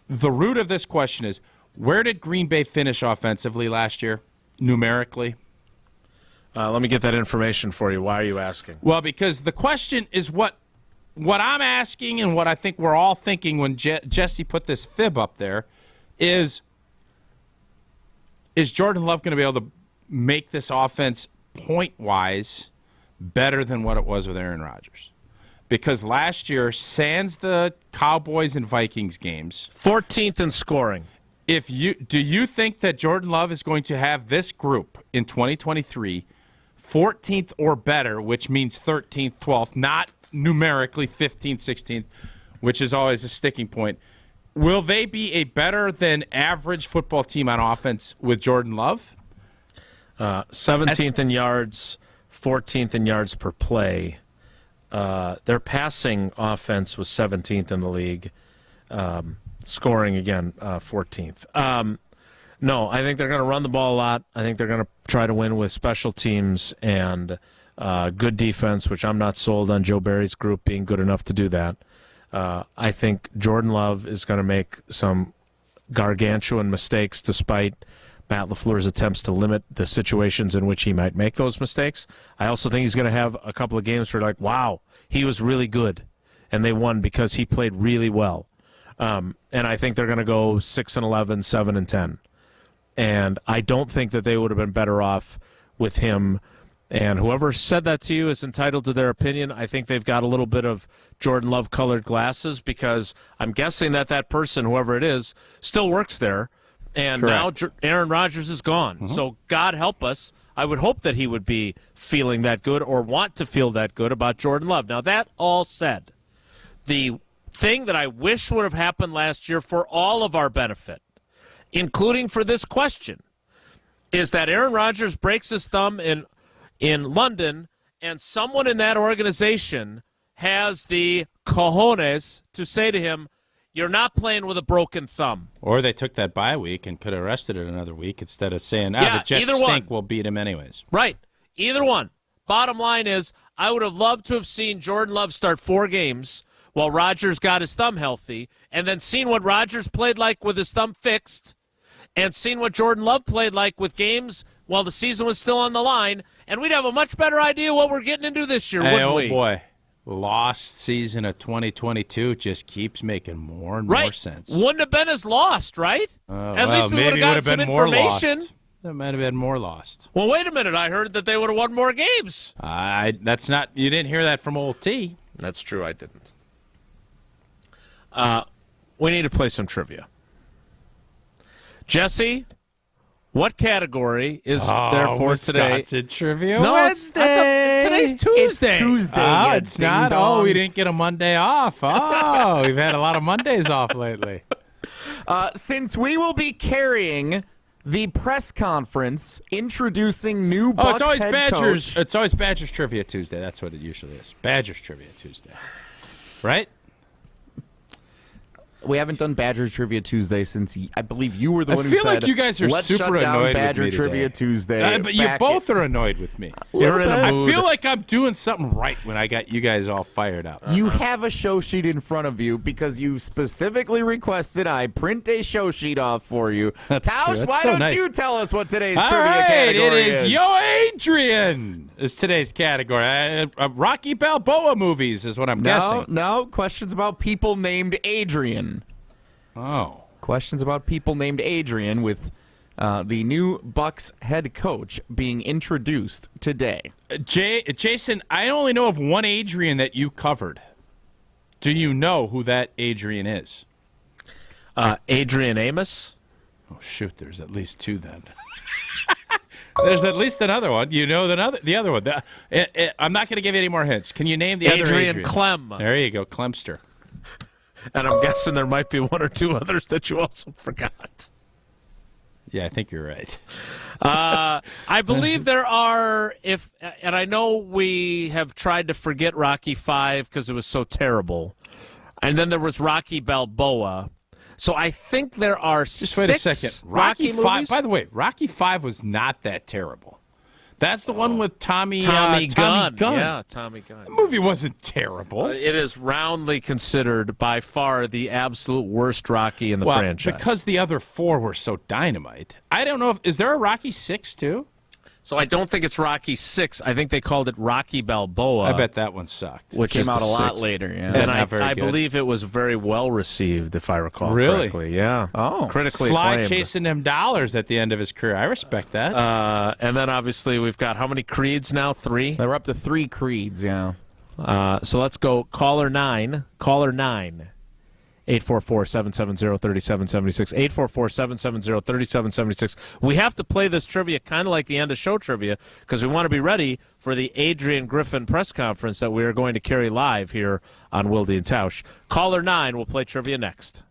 the root of this question is, where did Green Bay finish offensively last year, numerically? Let me get that information for you. Why are you asking? Well, because the question is what I'm asking and what I think we're all thinking when Jesse put this fib up there is Jordan Love going to be able to make this offense point-wise better than what it was with Aaron Rodgers? Because last year, sans the Cowboys and Vikings games, 14th in scoring. Do you think that Jordan Love is going to have this group in 2023 14th or better, which means 13th, 12th, not numerically 15th, 16th, which is always a sticking point? Will they be a better than average football team on offense with Jordan Love? 17th in yards, 14th in yards per play. Their passing offense was 17th in the league. Scoring, again, 14th. No, I think they're going to run the ball a lot. I think they're going to try to win with special teams and good defense, which I'm not sold on Joe Barry's group being good enough to do that. I think Jordan Love is going to make some gargantuan mistakes despite Matt LaFleur's attempts to limit the situations in which he might make those mistakes. I also think he's going to have a couple of games where, like, wow, he was really good, and they won because he played really well. And I think they're going to go 6-11, 7-10. And I don't think that they would have been better off with him. And whoever said that to you is entitled to their opinion. I think they've got a little bit of Jordan Love-colored glasses because I'm guessing that person, whoever it is, still works there. And Correct. Now Aaron Rodgers is gone. Mm-hmm. So God help us. I would hope that he would be feeling that good or want to feel that good about Jordan Love. Now, that all said, the thing that I wish would have happened last year for all of our benefit, including for this question, is that Aaron Rodgers breaks his thumb in London and someone in that organization has the cojones to say to him, you're not playing with a broken thumb. Or they took that bye week and could have rested it another week instead of saying, the Jets either stink, one. we'll beat him anyways. Right. Either one. Bottom line is, I would have loved to have seen Jordan Love start 4 games while Rodgers got his thumb healthy, and then seen what Rodgers played like with his thumb fixed, and seen what Jordan Love played like with games while the season was still on the line, and we'd have a much better idea what we're getting into this year, wouldn't we? Oh, boy. Lost season of 2022 just keeps making more and more sense. Wouldn't have been as lost, right? At least we would have gotten some information. That might have been more lost. Well, wait a minute. I heard that they would have won more games. That's not. You didn't hear that from old T. That's true. I didn't. We need to play some trivia. Jesse, what category is there for today? Wisconsin Trivia No, Wednesday. Tuesday? Today's Tuesday. It's Tuesday. Oh, you it's ding not. dong. Oh, we didn't get a Monday off. Oh, we've had a lot of Mondays off lately. Since we will be carrying the press conference introducing new Bucs it's always head Badgers. coach. It's always Badgers Trivia Tuesday. That's what it usually is. Badgers Trivia Tuesday. Right? We haven't done Badger Trivia Tuesday since I believe you were the one who said, I feel like you guys are let's super shut down annoyed Badger with me Trivia today. Tuesday. But you both are annoyed with me. You're in a I mood. feel like I'm doing something right when I got you guys all fired up. You have a show sheet in front of you because you specifically requested I print a show sheet off for you. Tausch, why don't you tell us what today's trivia category it is. Yo, Adrian is today's category. Rocky Balboa movies is what I'm guessing. No, questions about people named Adrian. Oh. Questions about people named Adrian with the new Bucs head coach being introduced today. Jason, I only know of one Adrian that you covered. Do you know who that Adrian is? Adrian Amos. Oh, shoot, there's at least two then. There's at least another one. You know the other one. I'm not going to give you any more hints. Can you name the other Adrian? Adrian Clem. There you go, Clemster. And I'm guessing there might be one or two others that you also forgot. Yeah, I think you're right. I believe there are, and I know we have tried to forget Rocky V because it was so terrible. And then there was Rocky Balboa. So I think there are Just six wait a second. Rocky V. movies. By the way, Rocky V was not that terrible. That's the one with Tommy Gunn. Gunn. Yeah, Tommy Gunn. The movie wasn't terrible. It is roundly considered by far the absolute worst Rocky in the franchise. Because the other four were so dynamite. I don't know is there a Rocky 6 too? So I don't think it's Rocky 6. I think they called it Rocky Balboa. I bet that one sucked. Which came is out the a lot sixth. later. Yeah. And I believe it was very well received, if I recall correctly. Yeah. Oh, critically Sly acclaimed. chasing them dollars at the end of his career. I respect that. And then obviously we've got how many Creeds now? 3? They're up to 3 Creeds, yeah. So let's go caller 9. Caller 9. 844-770-3776. 844-770-3776. We have to play this trivia kind of like the end of show trivia because we want to be ready for the Adrian Griffin press conference that we are going to carry live here on Wilde Tausch. Caller 9 will play trivia next.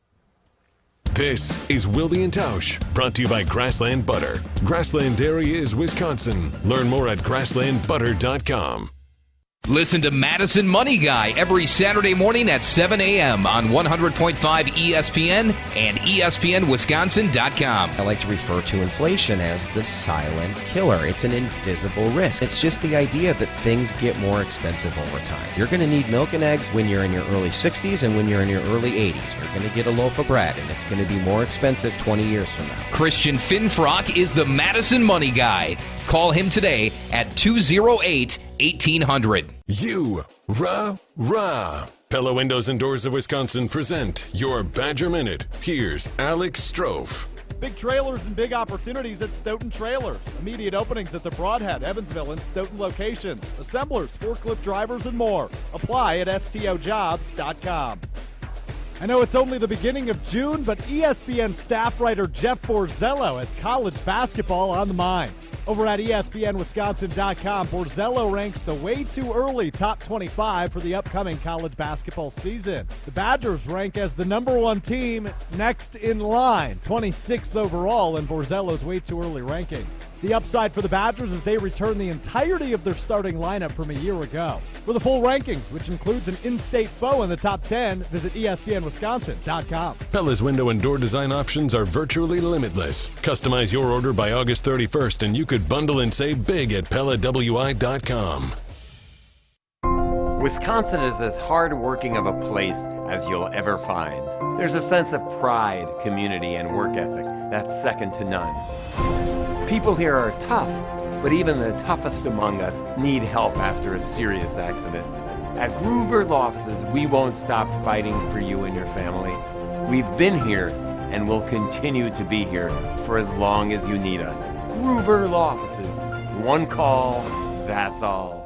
This is Wilde Tausch, brought to you by Grassland Butter. Grassland Dairy is Wisconsin. Learn more at grasslandbutter.com. Listen to Madison Money Guy every Saturday morning at 7 a.m. on 100.5 ESPN and ESPNWisconsin.com. I like to refer to inflation as the silent killer. It's an invisible risk. It's just the idea that things get more expensive over time. You're going to need milk and eggs when you're in your early 60s and when you're in your early 80s. You're going to get a loaf of bread, and it's going to be more expensive 20 years from now. Christian Finfrock is the Madison Money Guy. Call him today at 208-1800. You, rah. Pella Windows and Doors of Wisconsin present your Badger Minute. Here's Alex Strofe. Big trailers and big opportunities at Stoughton Trailers. Immediate openings at the Broadhead, Evansville, and Stoughton locations. Assemblers, forklift drivers, and more. Apply at stojobs.com. I know it's only the beginning of June, but ESPN staff writer Jeff Borzello has college basketball on the mind. Over at ESPNWisconsin.com, Borzello ranks the way too early top 25 for the upcoming college basketball season. The Badgers rank as the #1 team next in line, 26th overall in Borzello's way too early rankings. The upside for the Badgers is they return the entirety of their starting lineup from a year ago. For the full rankings, which includes an in-state foe in the top 10, visit ESPNWisconsin.com. Pella's window and door design options are virtually limitless. Customize your order by August 31st and you could bundle and save big at PellaWI.com. Wisconsin is as hard-working of a place as you'll ever find. There's a sense of pride, community, and work ethic that's second to none. People here are tough, but even the toughest among us need help after a serious accident. At Gruber Law Offices, we won't stop fighting for you and your family. We've been here and will continue to be here for as long as you need us. Gruber Law Offices. One call, that's all.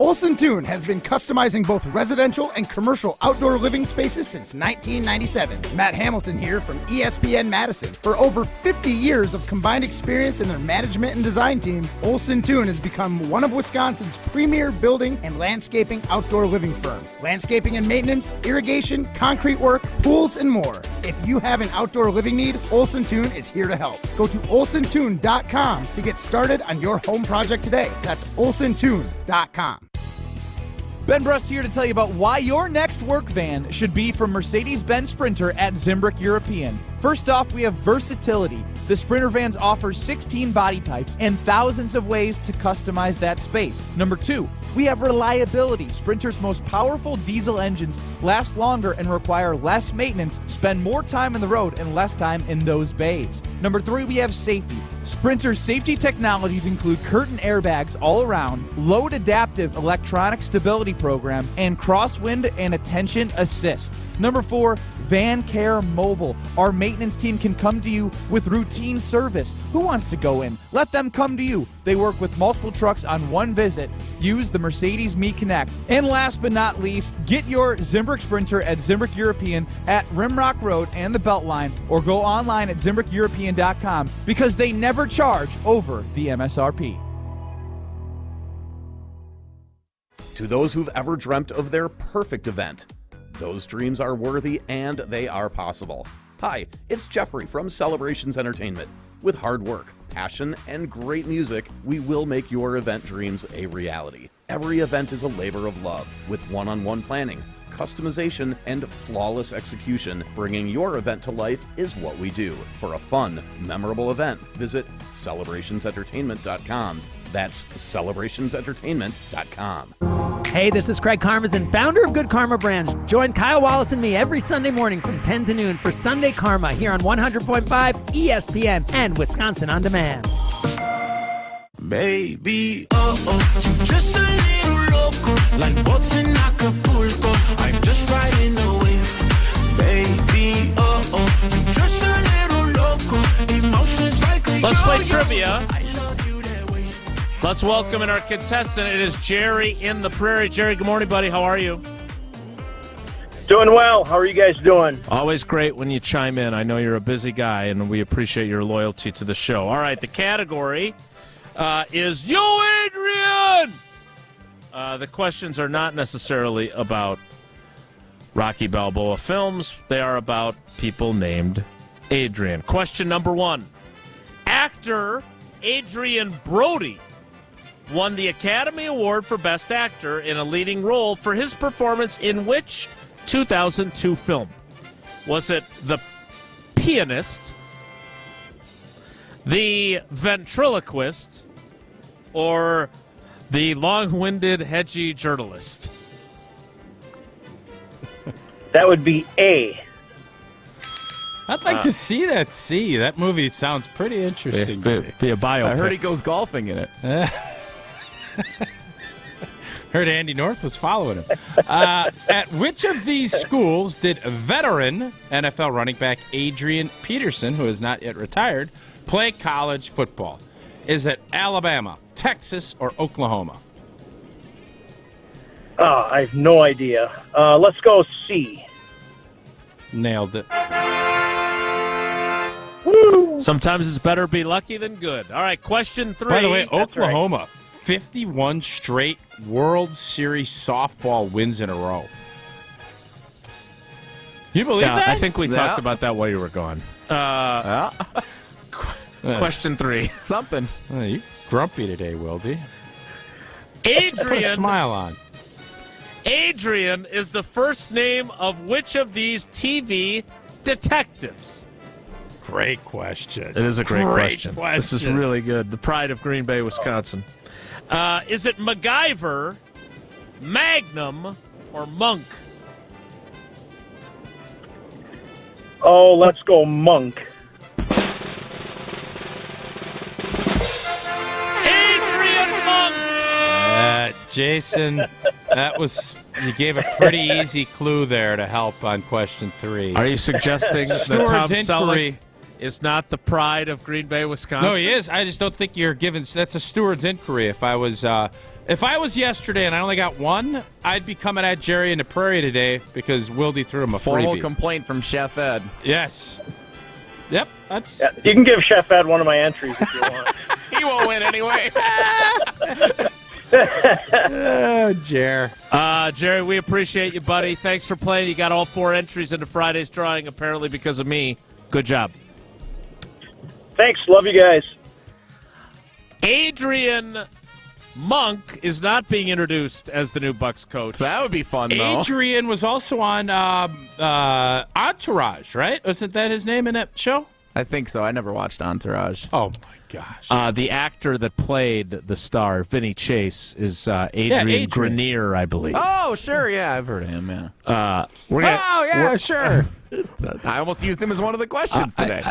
Olson Toon has been customizing both residential and commercial outdoor living spaces since 1997. Matt Hamilton here from ESPN Madison. For over 50 years of combined experience in their management and design teams, Olson Toon has become one of Wisconsin's premier building and landscaping outdoor living firms. Landscaping and maintenance, irrigation, concrete work, pools, and more. If you have an outdoor living need, Olson Toon is here to help. Go to olsontoon.com to get started on your home project today. That's olsontoon.com. Ben Brust here to tell you about why your next work van should be from Mercedes-Benz Sprinter at Zimbrick European. First off, we have versatility. The Sprinter vans offer 16 body types and thousands of ways to customize that space. Number 2, we have reliability. Sprinter's most powerful diesel engines last longer and require less maintenance, spend more time on the road and less time in those bays. Number 3, we have safety. Sprinter's safety technologies include curtain airbags all around, load adaptive electronic stability program, and crosswind and attention assist. Number 4, Van Care Mobile. Our maintenance team can come to you with routine service. Who wants to go in? Let them come to you. They work with multiple trucks on one visit. Use the Mercedes Me Connect. And last but not least, get your Zimbrick Sprinter at Zimbrick European at Rimrock Road and the Beltline, or go online at ZimbrickEuropean.com because they never charge over the MSRP. To those who've ever dreamt of their perfect event, those dreams are worthy and they are possible. Hi, it's Jeffrey from Celebrations Entertainment. With hard work, passion, and great music, we will make your event dreams a reality. Every event is a labor of love with one-on-one planning, customization, and flawless execution. Bringing your event to life is what we do. For a fun, memorable event, visit celebrationsentertainment.com. That's celebrationsentertainment.com. Hey, this is Craig Karmazin, founder of Good Karma Brands. Join Kyle Wallace and me every Sunday morning from 10 to noon for Sunday Karma here on 100.5 ESPN and Wisconsin On Demand. Baby, you just a little loco, like boats in Acapulco. I'm just riding the wave. Baby, you just a little loco, emotions like a Let's play trivia. Let's welcome in our contestant. It is Jerry in the Prairie. Jerry, good morning, buddy. How are you? Doing well. How are you guys doing? Always great when you chime in. I know you're a busy guy, and we appreciate your loyalty to the show. All right, the category is Yo, Adrian! The questions are not necessarily about Rocky Balboa films. They are about people named Adrian. Question number 1. Actor Adrian Brody won the Academy Award for Best Actor in a Leading Role for his performance in which 2002 film? Was it The Pianist, The Ventriloquist, or The Long-Winded Hedgy Journalist? That would be A. I'd like to see that C. That movie sounds pretty interesting. Be a biopic. I heard he goes golfing in it. Heard Andy North was following him. At which of these schools did veteran NFL running back Adrian Peterson, who is not yet retired, play college football? Is it Alabama, Texas, or Oklahoma? I have no idea. Let's go C. Nailed it. Woo! Sometimes it's better be lucky than good. All right, question 3. By the way, Oklahoma, 51 straight World Series softball wins in a row. You believe that? I think we talked about that while you were gone. Question 3. Something. You grumpy today, Wilde. Adrian. Put a smile on. Adrian is the first name of which of these TV detectives? Great question. It is a great question. This is really good. The pride of Green Bay, Wisconsin. Is it MacGyver, Magnum, or Monk? Oh, let's go Monk. Adrian Monk! Jason, you gave a pretty easy clue there to help on question 3. Are you suggesting that Tom Selleck is not the pride of Green Bay, Wisconsin? No, he is. I just don't think you're given. That's a steward's inquiry. If I was If I was yesterday and I only got one, I'd be coming at Jerry in the Prairie today because Wilde threw him a formal freebie. complaint from Chef Ed. Yes. Yep, that's. Yeah, you can give Chef Ed one of my entries if you want. He won't win anyway. Oh, Jer. Jerry, we appreciate you, buddy. Thanks for playing. You got all 4 entries into Friday's drawing, apparently because of me. Good job. Thanks. Love you guys. Adrian Monk is not being introduced as the new Bucks coach. That would be fun, though. Adrian was also on Entourage, right? Wasn't that his name in that show? I think so. I never watched Entourage. Oh, my gosh. The actor that played the star, Vinny Chase, is Adrian Grenier, I believe. Oh, sure. Yeah, I've heard of him, yeah. Sure. I almost used him as one of the questions today.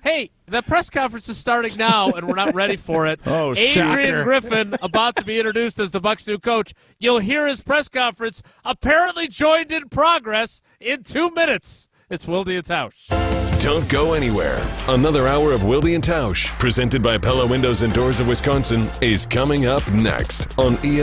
Hey, the press conference is starting now, and we're not ready for it. Oh, Adrian shocker. Griffin about to be introduced as the Bucs' new coach. You'll hear his press conference apparently joined in progress in 2 minutes. It's Wilde Tausch. Don't go anywhere. Another hour of Wilde and Tausch, presented by Pella Windows and Doors of Wisconsin, is coming up next on ESPN.